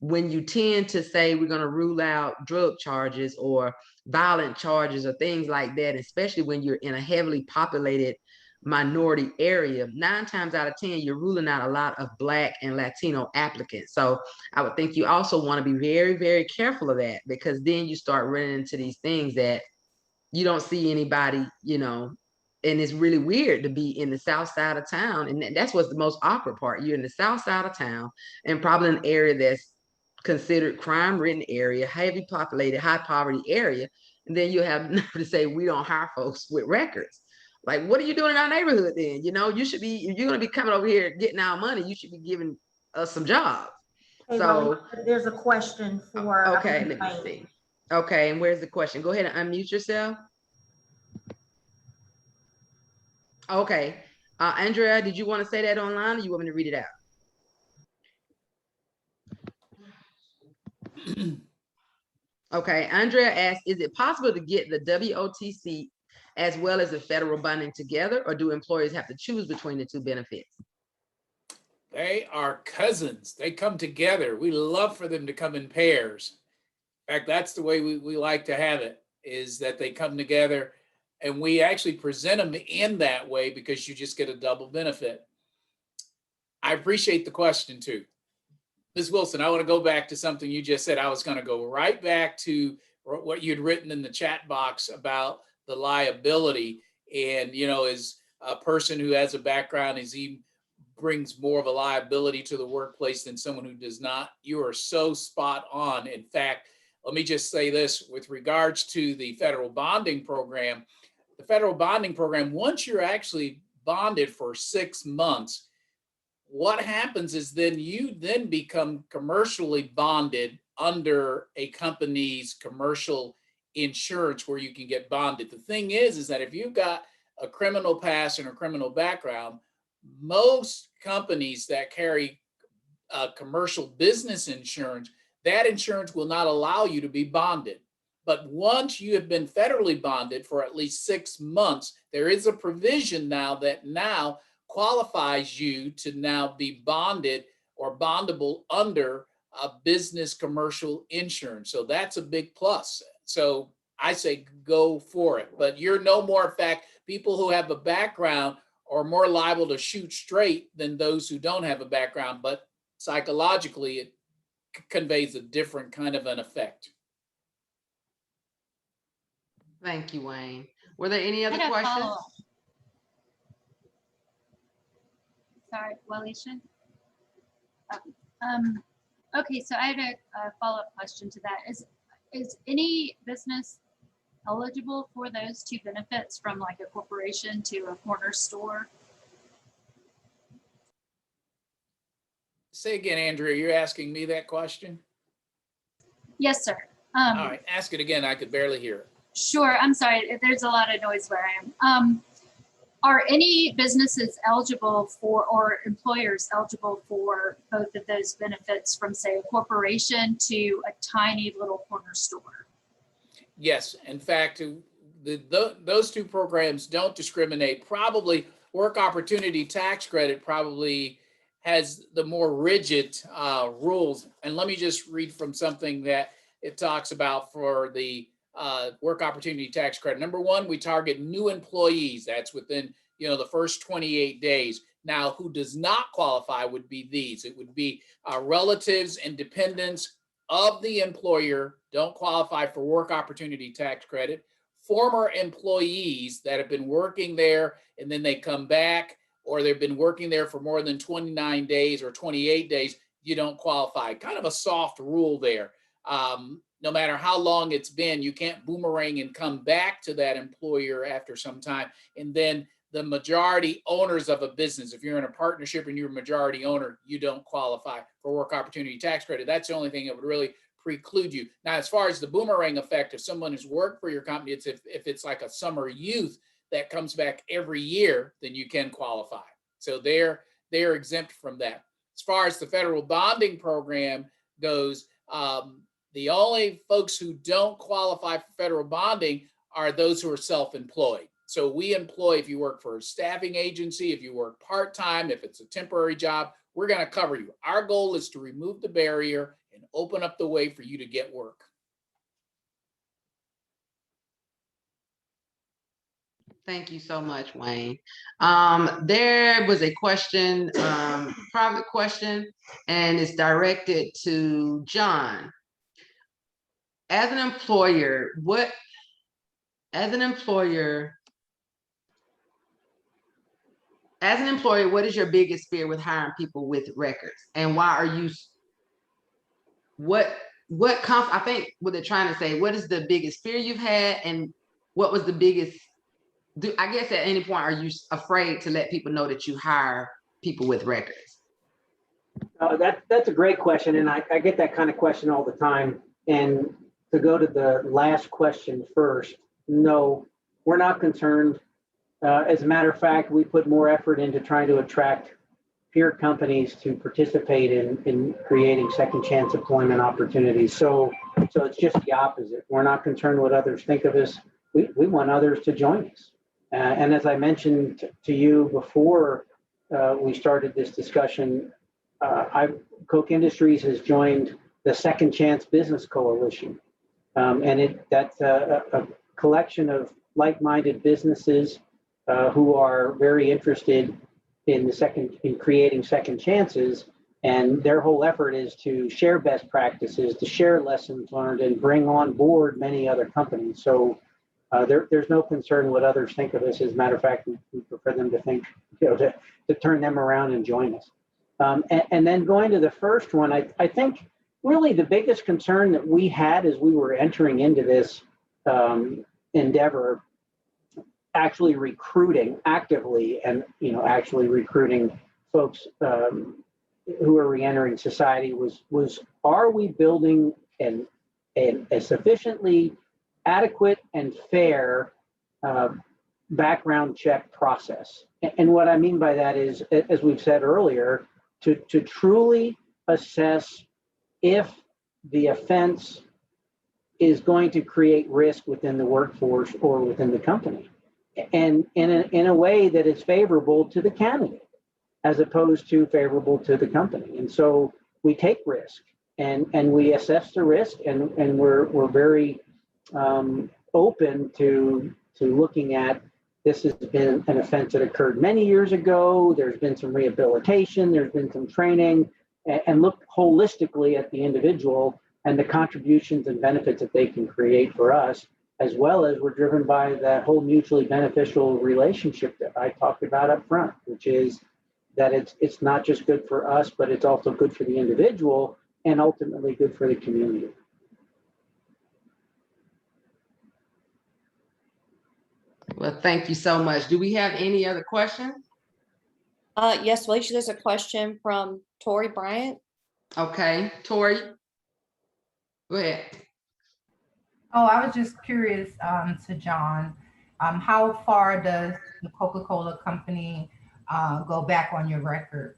when you tend to say we're going to rule out drug charges or violent charges or things like that, especially when you're in a heavily populated minority area, 9 times out of 10, you're ruling out a lot of Black and Latino applicants. So I would think you also want to be very, very careful of that, because then you start running into these things that you don't see anybody, and it's really weird to be in the South side of town. And that's what's the most awkward part. You're in the South side of town, and probably an area that's considered crime-ridden area, heavily populated, high poverty area. And then you have to say, we don't hire folks with records. Like, what are you doing in our neighborhood then? You should be, if you're going to be coming over here getting our money, you should be giving us some jobs. Hey, so Rose, there's a question for. Okay, let me see. Okay, and where's the question? Go ahead and unmute yourself. Okay, Andrea, did you want to say that online, or you want me to read it out? Okay, Andrea asked, is it possible to get the WOTC as well as the federal bonding together, or do employers have to choose between the two benefits? They are cousins. They come together. We love for them to come in pairs. In fact, that's the way we like to have it, is that they come together, and we actually present them in that way because you just get a double benefit. I appreciate the question too. Ms. Wilson, I want to go back to something you just said. I was going to go right back to what you'd written in the chat box about the liability. And, as a person who has a background, he brings more of a liability to the workplace than someone who does not. You are so spot on. In fact, let me just say this with regards to the federal bonding program. The federal bonding program, once you're actually bonded for 6 months, what happens is then you then become commercially bonded under a company's commercial insurance where you can get bonded. The thing is that if you've got a criminal past and a criminal background, most companies that carry commercial business insurance, that insurance will not allow you to be bonded. But once you have been federally bonded for at least 6 months, there is a provision now that now qualifies you to now be bonded or bondable under a business commercial insurance. So that's a big plus. So I say go for it. But you're no more, in fact, people who have a background are more liable to shoot straight than those who don't have a background. But psychologically, it conveys a different kind of an effect. Thank you, Wayne. Were there any other questions? Sorry, Walisha. Okay, so I had a follow-up question to that. Is any business eligible for those two benefits, from like a corporation to a corner store? Say again, Andrea, you're asking me that question? Yes, sir. All right, ask it again. I could barely hear it. Sure, I'm sorry. There's a lot of noise where I am. Are any businesses eligible for, or employers eligible for, both of those benefits, from say a corporation to a tiny little corner store? Yes, in fact, those two programs don't discriminate. Probably Work Opportunity Tax Credit probably has the more rigid rules. And let me just read from something that it talks about for the Work Opportunity Tax Credit. Number one, we target new employees. That's within, the first 28 days. Now, who does not qualify would be these. It would be relatives and dependents of the employer don't qualify for Work Opportunity Tax Credit. Former employees that have been working there and then they come back, or they've been working there for more than 29 days or 28 days, you don't qualify. Kind of a soft rule there. No matter how long it's been, you can't boomerang and come back to that employer after some time. And then the majority owners of a business, if you're in a partnership and you're a majority owner, you don't qualify for Work Opportunity Tax Credit. That's the only thing that would really preclude you. Now, as far as the boomerang effect, if someone has worked for your company, it's if it's like a summer youth that comes back every year, then you can qualify. So they're exempt from that. As far as the federal bonding program goes, the only folks who don't qualify for federal bonding are those who are self-employed. So we employ, if you work for a staffing agency, if you work part-time, if it's a temporary job, we're going to cover you. Our goal is to remove the barrier and open up the way for you to get work. Thank you so much, Wayne. There was a question, private question, and it's directed to John. As an employer, what is your biggest fear with hiring people with records? And why are you, I think what they're trying to say, what is the biggest fear you've had, and what was the biggest, I guess at any point, are you afraid to let people know that you hire people with records? That's a great question. And I get that kind of question all the time. And to go to the last question first, no, we're not concerned. As a matter of fact, we put more effort into trying to attract peer companies to participate in creating second chance employment opportunities. So it's just the opposite. We're not concerned what others think of us. We want others to join us. And as I mentioned to you before we started this discussion, Koch Industries has joined the Second Chance Business Coalition. And that's a collection of like-minded businesses who are very interested in creating second chances. And their whole effort is to share best practices, to share lessons learned, and bring on board many other companies. So there's no concern what others think of us. As a matter of fact, we prefer them to think, to turn them around and join us. And then going to the first one, I think really the biggest concern that we had as we were entering into this endeavor, actively recruiting folks who are reentering society was are we building a sufficiently adequate and fair background check process? And what I mean by that is, as we've said earlier, to truly assess if the offense is going to create risk within the workforce or within the company, and in a way that is favorable to the candidate as opposed to favorable to the company. And so we take risk and we assess the risk, and we're very open to looking at, this has been an offense that occurred many years ago, there's been some rehabilitation, there's been some training, and look holistically at the individual and the contributions and benefits that they can create for us, as well as we're driven by that whole mutually beneficial relationship that I talked about up front, which is that it's not just good for us, but it's also good for the individual and ultimately good for the community. Well, thank you so much. Do we have any other questions? Yes, Alicia, there's a question from Tori Bryant. Okay, Tori, go ahead. Oh, I was just curious to John, how far does the Coca-Cola company go back on your record?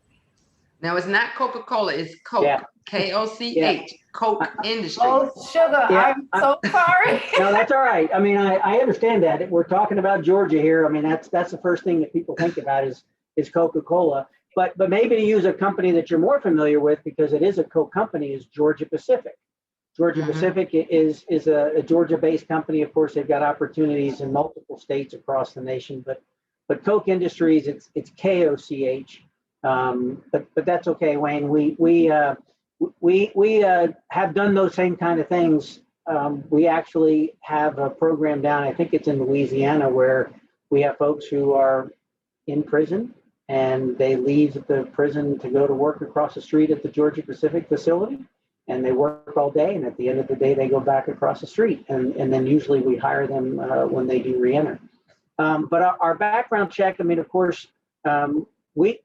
Now, it's not Coca-Cola, it's Koch, Yeah. K-O-C-H, Koch Industries. Oh, sugar, Yeah. I'm so sorry. No, that's all right. I mean, I understand that. We're talking about Georgia here. I mean, that's the first thing that people think about is Coca-Cola. But maybe to use a company that you're more familiar with, because it is a Coke company, is Georgia Pacific. Georgia Pacific is a Georgia-based company. Of course, they've got opportunities in multiple states across the nation. But Koch Industries, it's K-O-C-H. But that's okay, Wayne. We have done those same kind of things. We actually have a program down, I think it's in Louisiana, where we have folks who are in prison and they leave the prison to go to work across the street at the Georgia Pacific facility, and they work all day, and at the end of the day they go back across the street, and then usually we hire them when they do reenter. But our background check, I mean, of course, we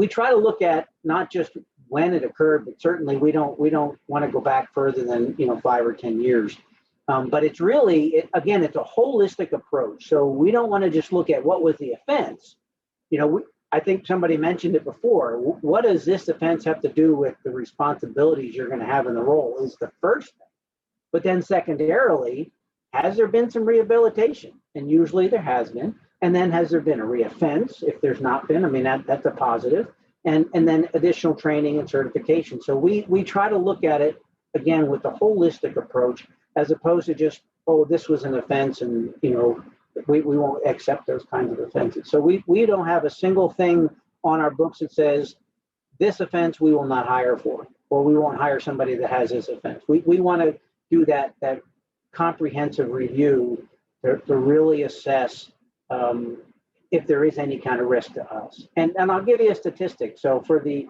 try to look at not just when it occurred, but certainly we don't want to go back further than 5 or 10 years. But it's really, again, it's a holistic approach. So we don't want to just look at what was the offense. I think somebody mentioned it before. What does this offense have to do with the responsibilities you're going to have in the role is the first thing. But then secondarily, has there been some rehabilitation? And usually there has been. And then has there been a reoffense? If there's not been, I mean, that's a positive. And then additional training and certification. So we try to look at it, again, with a holistic approach, as opposed to just, oh, this was an offense and, we won't accept those kinds of offenses. So we don't have a single thing on our books that says, this offense we will not hire for, or we won't hire somebody that has this offense. We want to do that comprehensive review to really assess if there is any kind of risk to us. And I'll give you a statistic. So for the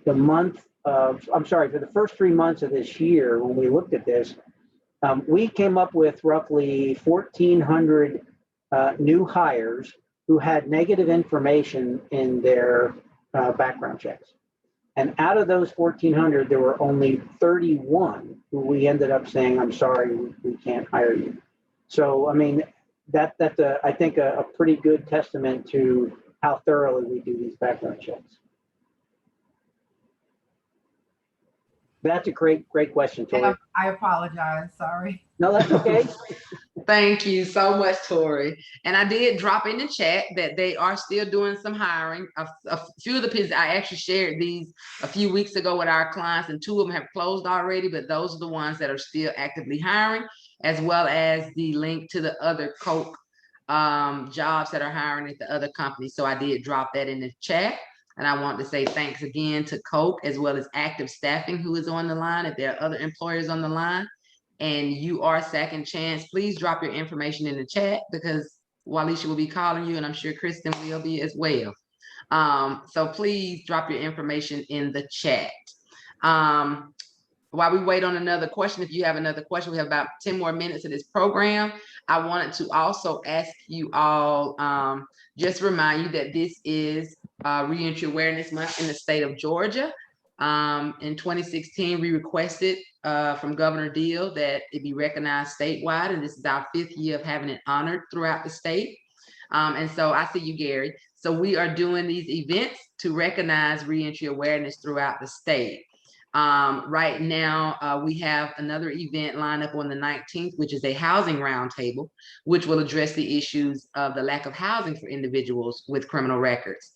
month of, for the first 3 months of this year, when we looked at this, we came up with roughly 1,400 new hires who had negative information in their background checks. And out of those 1,400, there were only 31 who we ended up saying, I'm sorry, we can't hire you. So, I mean, that's I think a pretty good testament to how thoroughly we do these background checks. That's a great question, Tori. I apologize, sorry. No, that's okay. Thank you so much, Tori. And I did drop in the chat that they are still doing some hiring. A few of the pieces, I actually shared these a few weeks ago with our clients, and 2 of them have closed already, but those are the ones that are still actively hiring, as well as the link to the other Koch jobs that are hiring at the other companies. So I did drop that in the chat. And I want to say thanks again to Koch, as well as Active Staffing, who is on the line. If there are other employers on the line and you are second chance, please drop your information in the chat, because Walisha will be calling you, and I'm sure Kristin will be as well. So please drop your information in the chat. while we wait on another question, if you have another question, we have about 10 more minutes of this program. I wanted to also ask you all, just remind you that this is Reentry Awareness Month in the state of Georgia. In 2016, we requested from Governor Deal that it be recognized statewide, and this is our 5th year of having it honored throughout the state. And so I see you, Gary. So we are doing these events to recognize reentry awareness throughout the state. Right now, we have another event lined up on the 19th, which is a housing roundtable, which will address the issues of the lack of housing for individuals with criminal records.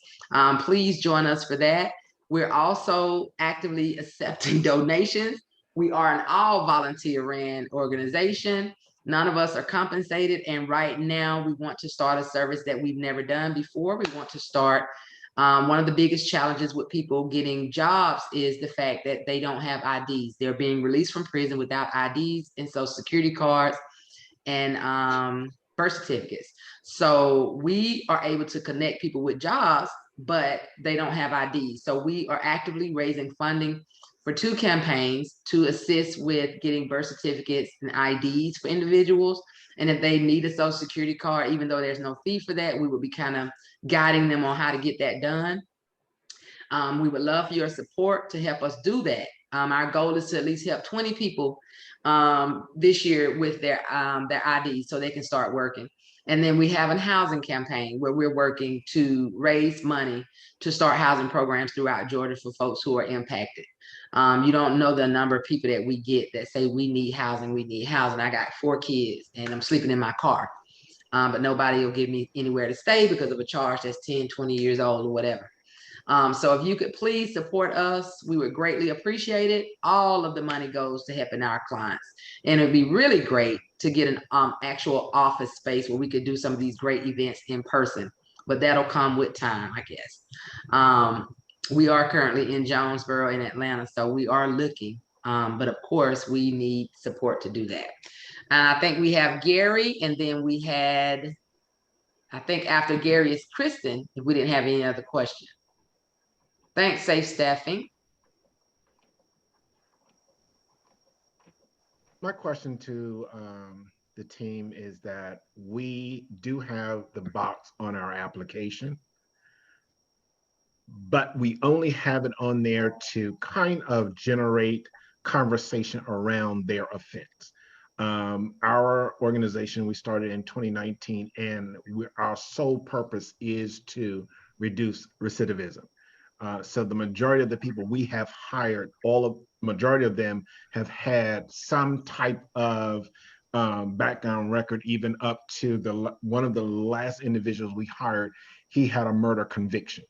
Please join us for that. We're also actively accepting donations. We are an all volunteer ran organization. None of us are compensated. And right now we want to start a service that we've never done before. We want to start, one of the biggest challenges with people getting jobs is the fact that they don't have IDs. They're being released from prison without IDs and social security cards and birth certificates. So we are able to connect people with jobs, but they don't have IDs. So we are actively raising funding for 2 campaigns to assist with getting birth certificates and IDs for individuals. And if they need a social security card, even though there's no fee for that, we will be kind of guiding them on how to get that done. We would love for your support to help us do that. Our goal is to at least help 20 people this year with their IDs so they can start working. And then we have a housing campaign where we're working to raise money to start housing programs throughout Georgia for folks who are impacted. You don't know the number of people that we get that say we need housing, we need housing. I got 4 kids and I'm sleeping in my car, but nobody will give me anywhere to stay because of a charge that's 10, 20 years old or whatever. So if you could please support us, we would greatly appreciate it. All of the money goes to helping our clients. And it'd be really great to get an actual office space where we could do some of these great events in person, but that'll come with time, I guess. We are currently in Jonesboro in Atlanta, so we are looking, but of course we need support to do that. And I think we have Gary, and then we had, I think after Gary is Kristin, if we didn't have any other questions. Thanks, Safe Staffing. My question to the team is that we do have the box on our application, but we only have it on there to kind of generate conversation around their offense. Our organization, we started in 2019, and our sole purpose is to reduce recidivism. So the majority of the people we have hired, majority of them have had some type of background record, even up to one of the last individuals we hired, he had a murder conviction.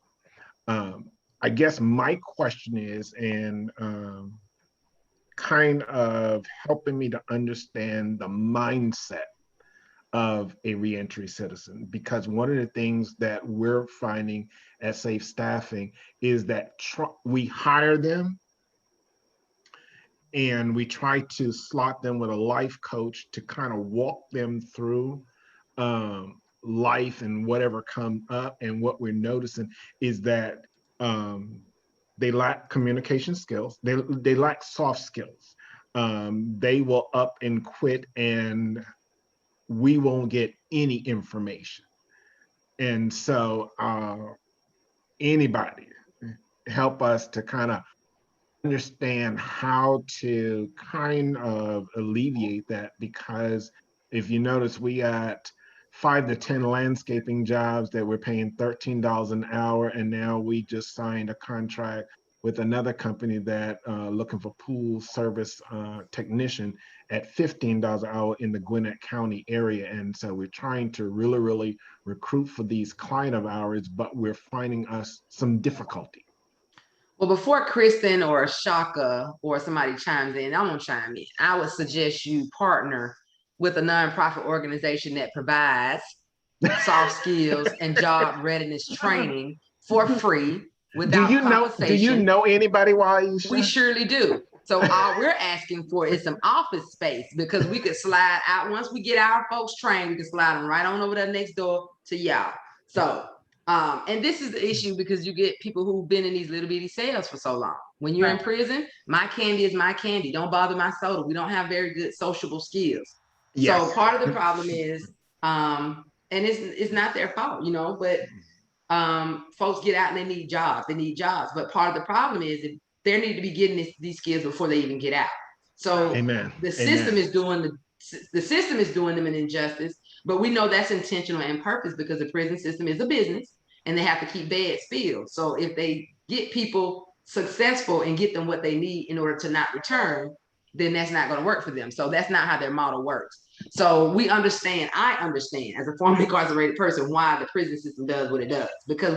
I guess my question is, and kind of helping me to understand the mindset of a reentry citizen, because one of the things that we're finding at Safe Staffing is that we hire them and we try to slot them with a life coach to kind of walk them through life and whatever comes up. And what we're noticing is that they lack communication skills. They lack soft skills. They will up and quit, and we won't get any information. And so anybody help us to kind of understand how to kind of alleviate that, because if you notice, we got 5 to 10 landscaping jobs that we're paying $13 an hour, and now we just signed a contract with another company that looking for pool service technician at $15 an hour in the Gwinnett County area. And so we're trying to really recruit for these client of ours, but we're finding us some difficulty. Well, before Kristin or Chaka or somebody chimes in, I'm gonna chime in. I would suggest you partner with a nonprofit organization that provides soft skills and job readiness training for free without compensation. Do you know anybody, We surely do. So all we're asking for is some office space, because we could slide out. Once we get our folks trained, we can slide them right on over there next door to y'all. So, and this is the issue, because you get people who've been in these little bitty cells for so long. When you're in prison, my candy is my candy. Don't bother my soda. We don't have very good sociable skills. Yes. So part of the problem is, and it's not their fault, you know, but folks get out and they need jobs. They need jobs. But part of the problem is that they need to be getting these skills before they even get out. So the system is doing the system is doing them an injustice, but we know that's intentional and purpose because the prison system is a business and they have to keep beds filled. So if they get people successful and get them what they need in order to not return, then that's not going to work for them. So that's not how their model works. So I understand as a formerly incarcerated person why the prison system does what it does, because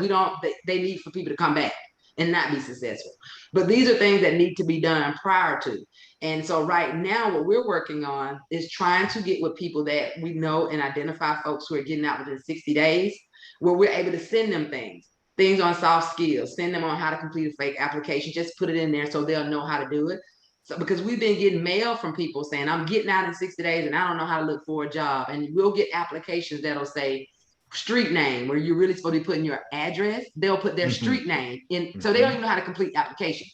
they need for people to come back and not be successful. But these are things that need to be done prior to. And so right now, what we're working on is trying to get with people that we know and identify folks who are getting out within 60 days, where we're able to send them things on soft skills, send them on how to complete a fake application, just put it in there so they'll know how to do it. So because we've been getting mail from people saying, I'm getting out in 60 days and I don't know how to look for a job. And we'll get applications that'll say street name, where you're really supposed to be putting your address. They'll put their street name in. So they don't even know how to complete applications.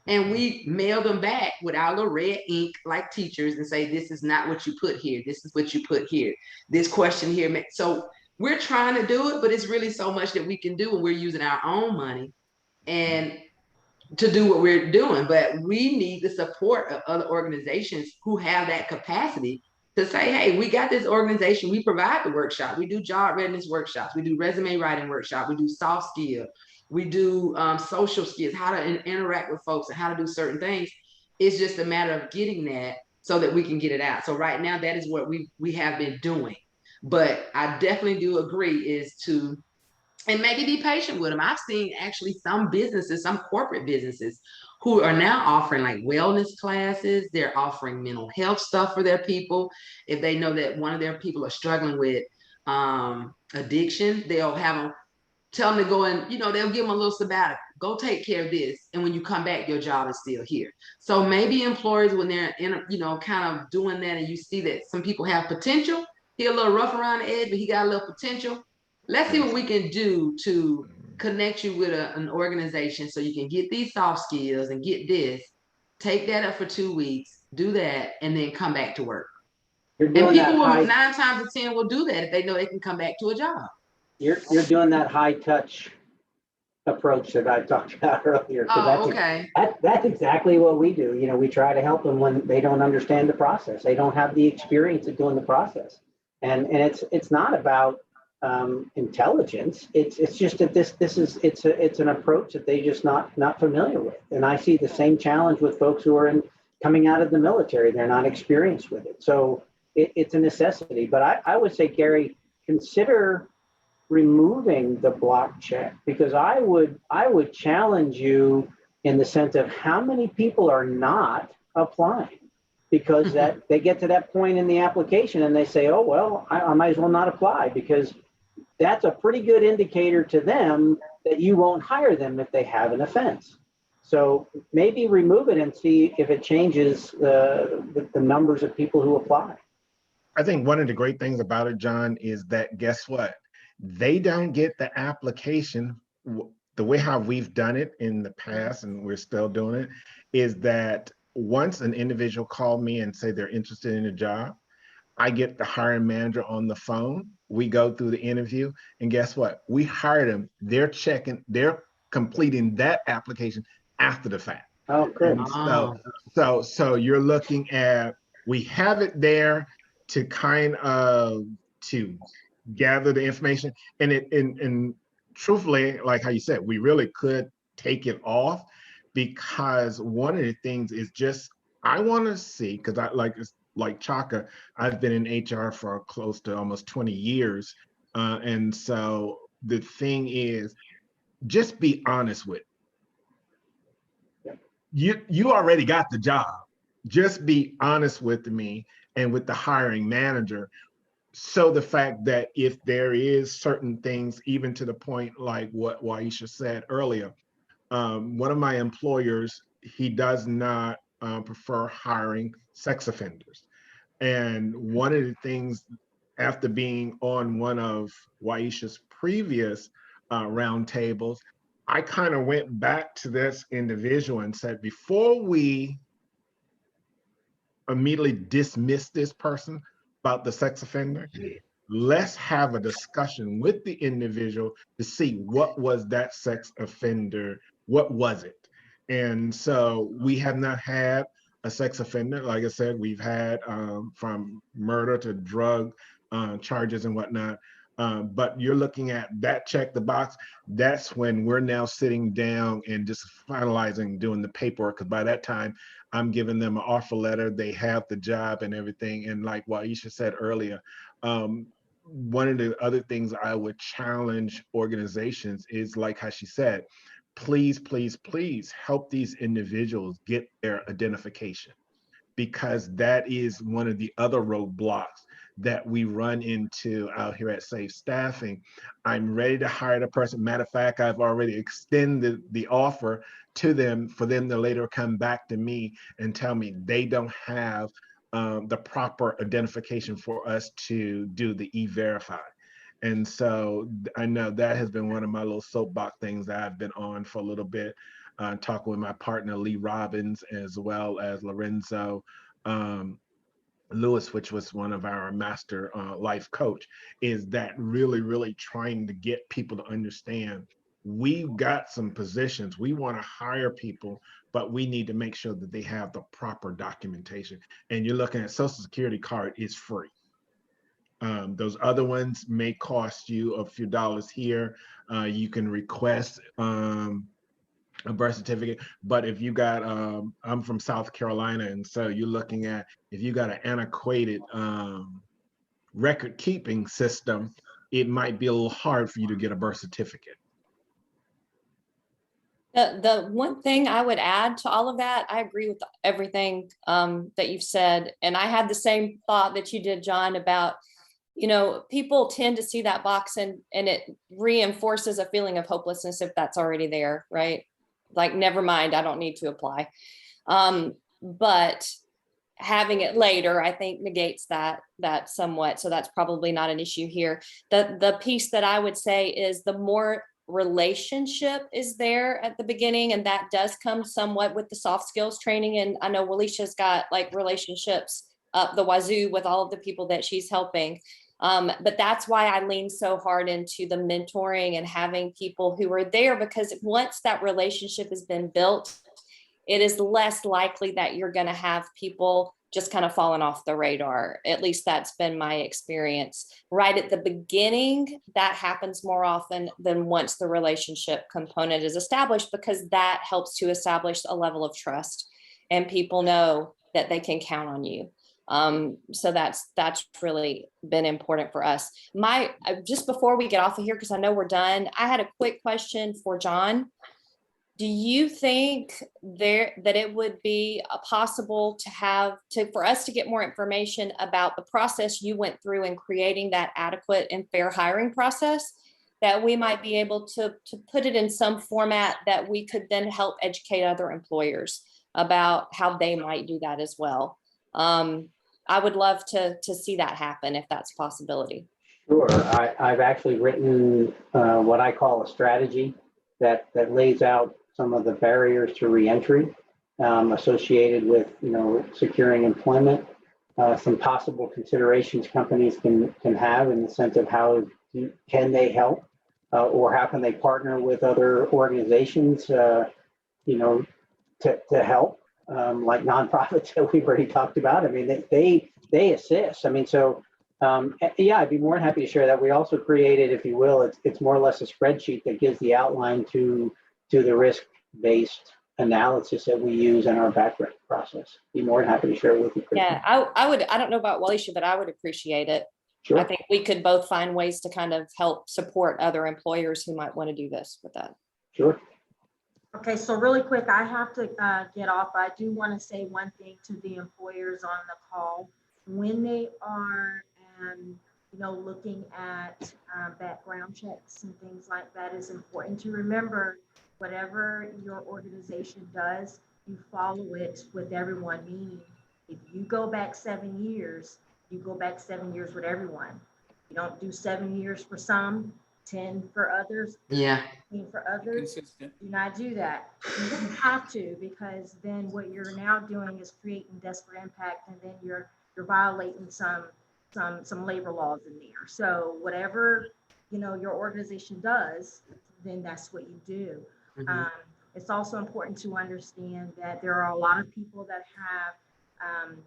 And we mail them back with our little red ink like teachers and say, this is not what you put here. This is what you put here. This question here. So we're trying to do it, but it's really so much that we can do, and we're using our own money and to do what we're doing. But we need the support of other organizations who have that capacity to say, hey, we got this organization. We provide the workshop. We do job readiness workshops. We do resume writing workshop. We do soft skill. We do social skills, how to interact with folks and how to do certain things. It's just a matter of getting that so that we can get it out. So right now, that is what we have been doing. But I definitely do agree is to, and maybe be patient with them. I've seen actually some businesses, some corporate businesses who are now offering like wellness classes. They're offering mental health stuff for their people. If they know that one of their people are struggling with addiction, they'll have them, tell them to go and, you know, they'll give them a little sabbatical. Go take care of this. And when you come back, your job is still here. So maybe employers, when they're in, you know, kind of doing that and you see that some people have potential, he's a little rough around the edge, but he got a little potential. Let's see what we can do to connect you with an organization so you can get these soft skills and get this, take that up for 2 weeks, do that, and then come back to work. And people will 9 times out of 10 will do that if they know they can come back to a job. You're doing that high touch approach that I talked about earlier. That's exactly what we do. You know, we try to help them when they don't understand the process. They don't have the experience of doing the process. And it's not about intelligence. It's just that it's an approach that they just not familiar with. And I see the same challenge with folks who are coming out of the military. They're not experienced with it. So it's a necessity. But I would say, Gary, consider removing the block check, because I would challenge you in the sense of how many people are not applying, because that they get to that point in the application and they say, oh, well, I might as well not apply, because that's a pretty good indicator to them that you won't hire them if they have an offense. So maybe remove it and see if it changes the numbers of people who apply. I think one of the great things about it, John, is that guess what? They don't get the application. The way how we've done it in the past, and we're still doing it, is that once an individual called me and say they're interested in a job, I get the hiring manager on the phone. We go through the interview, and guess what? We hire them. They're completing that application after the fact. Oh, good. So you're looking at, we have it there to kind of to gather the information, and truthfully, like how you said, we really could take it off, because one of the things is just, I want to see, because I like Chaka, I've been in HR for close to almost 20 years. And so the thing is, just be honest with it. You already got the job. Just be honest with me and with the hiring manager. So the fact that if there is certain things, even to the point like what Waisha said earlier, one of my employers, he does not prefer hiring sex offenders. And one of the things, after being on one of Waisha's previous roundtables, I kind of went back to this individual and said, before we immediately dismiss this person about the sex offender, let's have a discussion with the individual to see what was that sex offender, what was it? And so we have not had a sex offender. Like I said, we've had from murder to drug charges and whatnot. But you're looking at that, check the box. That's when we're now sitting down and just finalizing, doing the paperwork. Because by that time, I'm giving them an offer letter. They have the job and everything. And like what Aisha said earlier, one of the other things I would challenge organizations is, like how she said, please, please, please help these individuals get their identification, because that is one of the other roadblocks that we run into out here at Safe Staffing. I'm ready to hire the person. Matter of fact, I've already extended the offer to them for them to later come back to me and tell me they don't have the proper identification for us to do the E-Verify. And so I know that has been one of my little soapbox things that I've been on for a little bit, talking with my partner, Lee Robbins, as well as Lorenzo Lewis, which was one of our master life coach, is that really, really trying to get people to understand we've got some positions. We want to hire people, but we need to make sure that they have the proper documentation. And you're looking at Social Security card is free. Those other ones may cost you a few dollars here. You can request a birth certificate, but if you got, I'm from South Carolina, and so you're looking at, if you got an antiquated record keeping system, it might be a little hard for you to get a birth certificate. The one thing I would add to all of that, I agree with everything that you've said. And I had the same thought that you did, John, about, you know, people tend to see that box and it reinforces a feeling of hopelessness if that's already there, right? Like, never mind, I don't need to apply. But having it later, I think, negates that somewhat. So that's probably not an issue here. The piece that I would say is the more relationship is there at the beginning, and that does come somewhat with the soft skills training. And I know Walisha's got like relationships up the wazoo with all of the people that she's helping. But that's why I lean so hard into the mentoring and having people who are there, because once that relationship has been built, it is less likely that you're going to have people just kind of falling off the radar. At least that's been my experience. Right at the beginning, that happens more often than once the relationship component is established, because that helps to establish a level of trust and people know that they can count on you. So that's really been important for us. Just before we get off of here, because I know we're done, I had a quick question for John. Do you think that it would be possible for us to get more information about the process you went through in creating that adequate and fair hiring process, that we might be able to put it in some format that we could then help educate other employers about how they might do that as well? I would love to see that happen if that's a possibility. Sure. I've actually written what I call a strategy that lays out some of the barriers to reentry associated with, securing employment, some possible considerations companies can have in the sense of how can they help or how can they partner with other organizations, to help, like nonprofits that we've already talked about. I mean, they assist. I mean, so yeah, I'd be more than happy to share that. We also created, if you will, it's more or less a spreadsheet that gives the outline to the risk-based analysis that we use in our background process. Be more than happy to share it with you, Kristin. Yeah, I don't know about Walisha, but I would appreciate it. Sure. I think we could both find ways to kind of help support other employers who might want to do this with that. Sure. Okay, so really quick, I have to get off. I do want to say one thing to the employers on the call. When they are, looking at background checks and things like that, is important to remember whatever your organization does, you follow it with everyone. Meaning, if you go back 7 years, you go back 7 years with everyone. You don't do 7 years for some 10 for others. Yeah. 15 for others. Consistent. Do not do that. You have to, because then what you're now doing is creating disparate impact, and then you're violating some labor laws in there. So whatever, you know, your organization does, then that's what you do. Mhm. It's also important to understand that there are a lot of people that have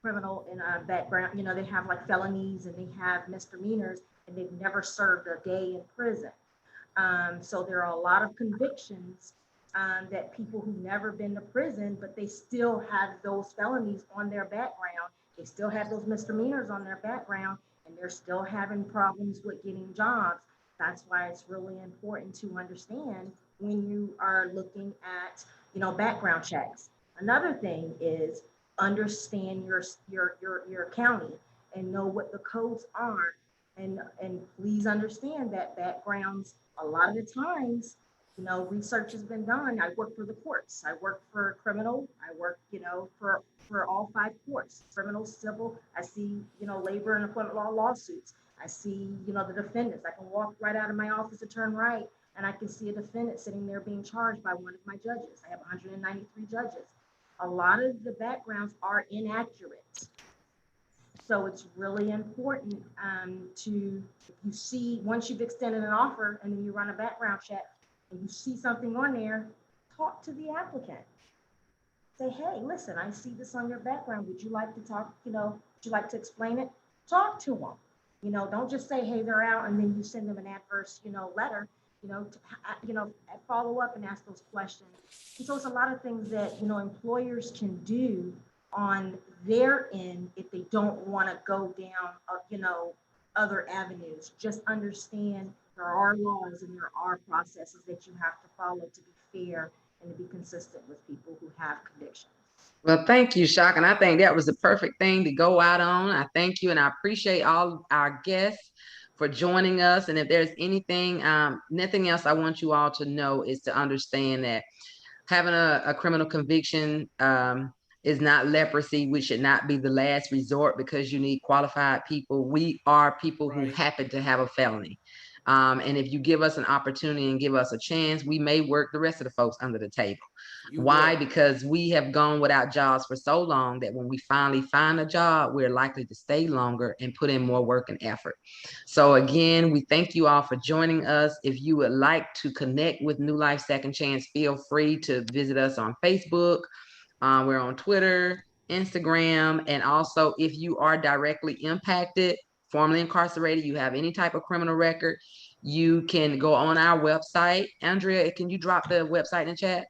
criminal background. You know, they have like felonies and they have misdemeanors, and they've never served a day in prison. So there are a lot of convictions that people who've never been to prison, but they still have those felonies on their background. They still have those misdemeanors on their background, and they're still having problems with getting jobs. That's why it's really important to understand when you are looking at, you know, background checks. Another thing is understand your county and know what the codes are. And please understand that backgrounds, a lot of the times, you know, research has been done. I work for the courts. I work for criminal. I work, you know, for all 5 courts, criminal, civil. I see, you know, labor and employment law lawsuits. I see, you know, the defendants. I can walk right out of my office and turn right, and I can see a defendant sitting there being charged by one of my judges. I have 193 judges. A lot of the backgrounds are inaccurate. So it's really important to, if you see, once you've extended an offer and then you run a background check and you see something on there, talk to the applicant. Say, hey, listen, I see this on your background. Would you like to talk, you know, would you like to explain it? Talk to them. You know, don't just say, hey, they're out, and then you send them an adverse, you know, letter, you know, follow up and ask those questions. And so it's a lot of things that, you know, employers can do on their end if they don't want to go down, you know, other avenues. Just understand there are laws and there are processes that you have to follow to be fair and to be consistent with people who have convictions. Well, thank you, Chaka. And I think that was the perfect thing to go out on. I thank you, and I appreciate all our guests for joining us. And if there's anything, nothing else I want you all to know is to understand that having a criminal conviction is not leprosy. We should not be the last resort because you need qualified people. We are people who happen to have a felony. And if you give us an opportunity and give us a chance, we may work the rest of the folks under the table. Why? Because we have gone without jobs for so long that when we finally find a job, we're likely to stay longer and put in more work and effort. So again, we thank you all for joining us. If you would like to connect with New Life Second Chance, feel free to visit us on Facebook. We're on Twitter, Instagram, and also if you are directly impacted, formerly incarcerated, you have any type of criminal record, you can go on our website. Andrea, can you drop the website in chat?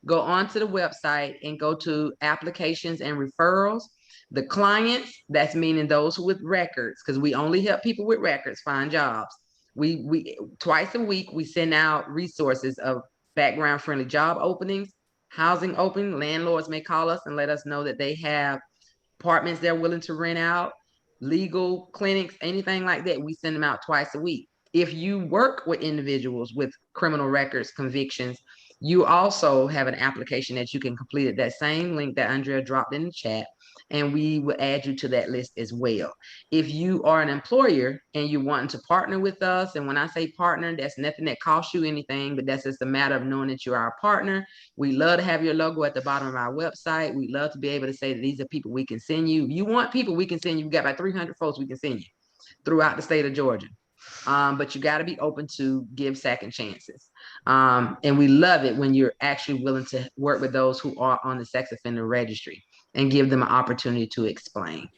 Go onto the website and go to applications and referrals. The clients, that's meaning those with records, because we only help people with records find jobs. We twice a week, we send out resources of background friendly job openings, housing opening. Landlords may call us and let us know that they have apartments they're willing to rent out, legal clinics, anything like that. We send them out twice a week. If you work with individuals with criminal records, convictions, you also have an application that you can complete at that same link that Andrea dropped in the chat, and we will add you to that list as well. If you are an employer and you're wanting to partner with us, and when I say partner, that's nothing that costs you anything, but that's just a matter of knowing that you're our partner. We love to have your logo at the bottom of our website. We love to be able to say that these are people we can send you. If you want people, we can send you. We got about 300 folks we can send you throughout the state of Georgia. But you got to be open to give second chances. And we love it when you're actually willing to work with those who are on the sex offender registry and give them an opportunity to explain.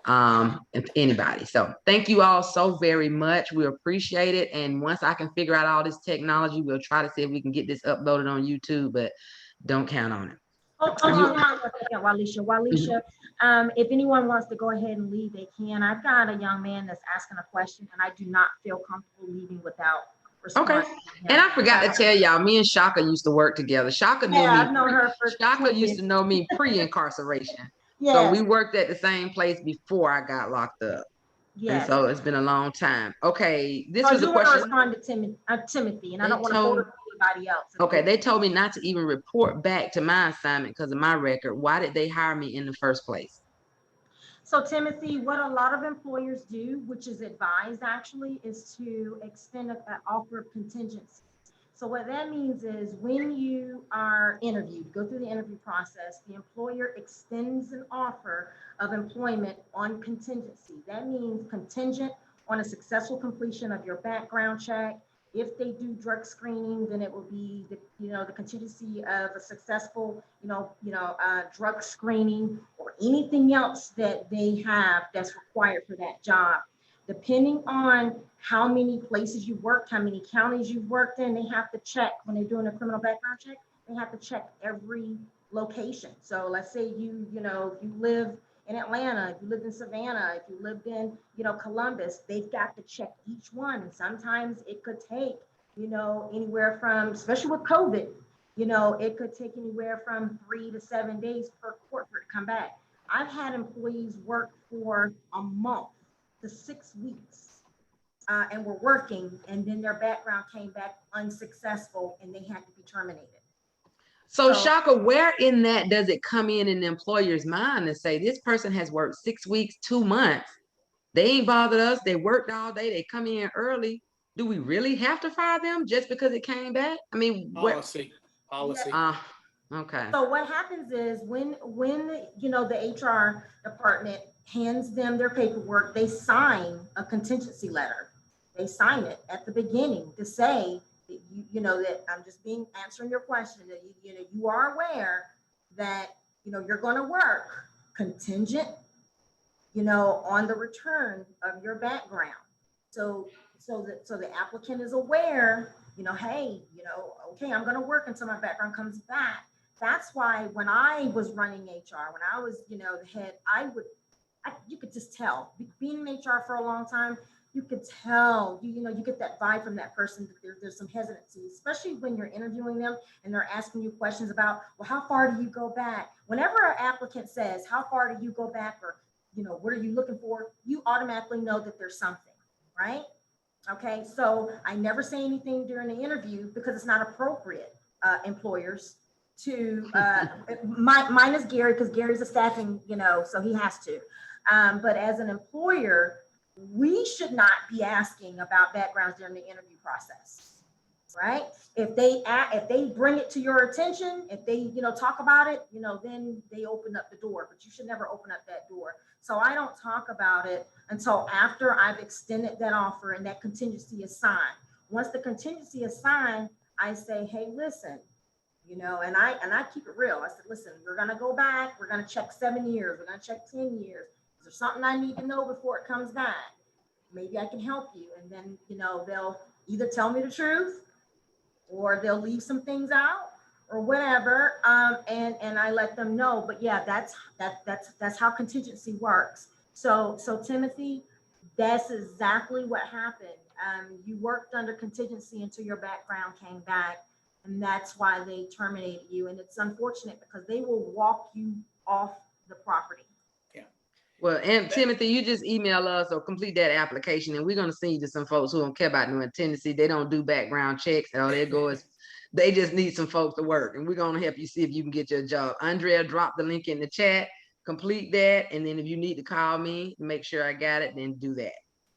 If anybody. So thank you all so very much. We appreciate it. And once I can figure out all this technology, we'll try to see if we can get this uploaded on YouTube, but don't count on it. Hold on a second, Walisha. If anyone wants to go ahead and leave, they can. I've got a young man that's asking a question, and I do not feel comfortable leaving without responding. Okay. And I forgot to tell y'all, me and Chaka used to work together. Chaka knew me. I've known her for Chaka used to know me pre-incarceration. Yes. So we worked at the same place before I got locked up. Yes. And so it's been a long time. Okay. This so was a question. Respond to Timothy, and I don't want to hold anybody else. Okay. They told me not to even report back to my assignment because of my record. Why did they hire me in the first place? So Timothy, what a lot of employers do, which is advised actually, is to extend an offer of contingency. So what that means is when you are interviewed, go through the interview process, the employer extends an offer of employment on contingency. That means contingent on a successful completion of your background check. If they do drug screening, then it will be the contingency of a successful drug screening or anything else that they have that's required for that job. Depending on how many places you worked, how many counties you've worked in, they have to check when they're doing a criminal background check. They have to check every location. So let's say you live in Atlanta, if you lived in Savannah, if you lived in Columbus, they've got to check each one. And sometimes it could take anywhere from, especially with COVID, it could take anywhere from 3 to 7 days per court for it to come back. I've had employees work for a month to 6 weeks and were working, and then their background came back unsuccessful and they had to be terminated. So Chaka, where in that does it come in the employer's mind to say this person has worked 6 weeks, 2 months, they ain't bothered us, they worked all day, they come in early. Do we really have to fire them just because it came back? I mean, policy. Okay. So what happens is when the HR department hands them their paperwork, they sign a contingency letter. They sign it at the beginning to say that I'm just answering your question, that you are aware that you're going to work contingent on the return of your background. So the applicant is aware, hey, okay, I'm going to work until my background comes back. That's why when I was running HR, when I was the head, you could just tell, being in HR for a long time, you could tell, you get that vibe from that person that there's some hesitancy, especially when you're interviewing them and they're asking you questions about, well, how far do you go back? Whenever an applicant says, how far do you go back, or, what are you looking for? You automatically know that there's something, right? Okay, so I never say anything during the interview because it's not appropriate, employers, to, mine is Gary, because Gary's a staffing, so he has to. But as an employer, we should not be asking about backgrounds during the interview process, right? If they bring it to your attention, if they talk about it, then they open up the door, but you should never open up that door. So I don't talk about it until after I've extended that offer and that contingency is signed. Once the contingency is signed, I say, hey, listen, and I keep it real. I said, listen, we're gonna go back, we're gonna check 7 years, we're gonna check 10 years. Is there something I need to know before it comes back? Maybe I can help you. And then, they'll either tell me the truth or they'll leave some things out or whatever. And I let them know. But yeah, that's how contingency works. So Timothy, that's exactly what happened. You worked under contingency until your background came back. And that's why they terminated you. And it's unfortunate because they will walk you off the property. Well, and Timothy, you just email us or complete that application, and we're going to send you to some folks who don't care about doing Tennessee. They don't do background checks. All they go is, they just need some folks to work, and we're going to help you see if you can get your job. Andrea, drop the link in the chat, complete that, and then if you need to call me to make sure I got it, then do that.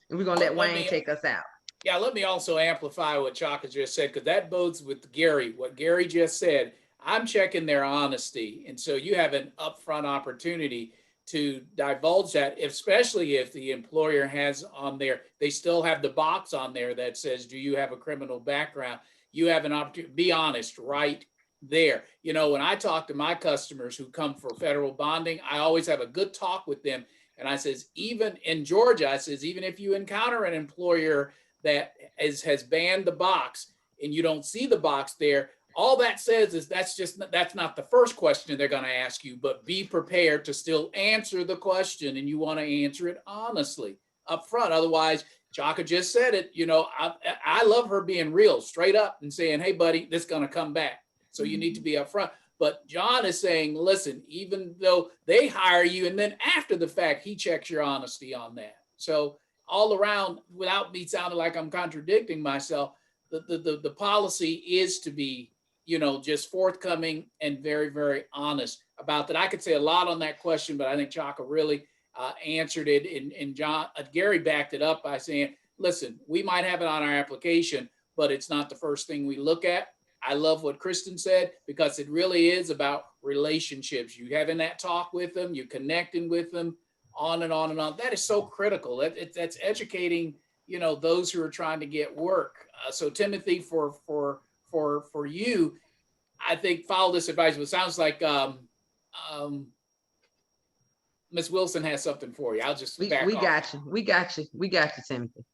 And we're going to let Wayne take us out. Yeah, let me also amplify what Chaka just said, because that bodes with Gary. What Gary just said, I'm checking their honesty, and so you have an upfront opportunity to divulge that, especially if the employer has on there, they still have the box on there that says, do you have a criminal background? You have an opportunity, be honest right there. When I talk to my customers who come for federal bonding, I always have a good talk with them. And I says, even in Georgia, I says, even if you encounter an employer that has banned the box and you don't see the box there, all that says is that's not the first question they're going to ask you, but be prepared to still answer the question, and you want to answer it honestly up front. Otherwise, Chaka just said it, I love her being real, straight up and saying, hey, buddy, this is going to come back. So you need to be upfront. But John is saying, listen, even though they hire you, and then after the fact, he checks your honesty on that. So all around, without me sounding like I'm contradicting myself, the policy is to be just forthcoming and very, very honest about that. I could say a lot on that question, but I think Chaka really answered it, and Gary backed it up by saying, listen, we might have it on our application, but it's not the first thing we look at. I love what Kristin said, because it really is about relationships. You having that talk with them, you connecting with them, on and on and on. That is so critical. That's educating, you know, those who are trying to get work. So Timothy, for you, I think follow this advice. It sounds like Ms. Wilson has something for you. I'll just we got you, Timothy.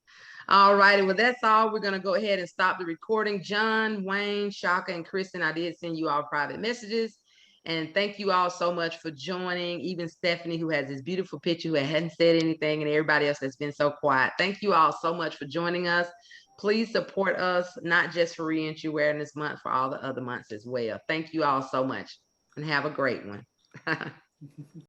All righty, well, that's all. We're going to go ahead and stop the recording. John, Wayne, Chaka, and Kristin, I did send you all private messages. And thank you all so much for joining. Even Stephanie, who has this beautiful picture, who hadn't said anything, and everybody else that's been so quiet. Thank you all so much for joining us. Please support us, not just for Reentry Awareness Month, for all the other months as well. Thank you all so much, and have a great one.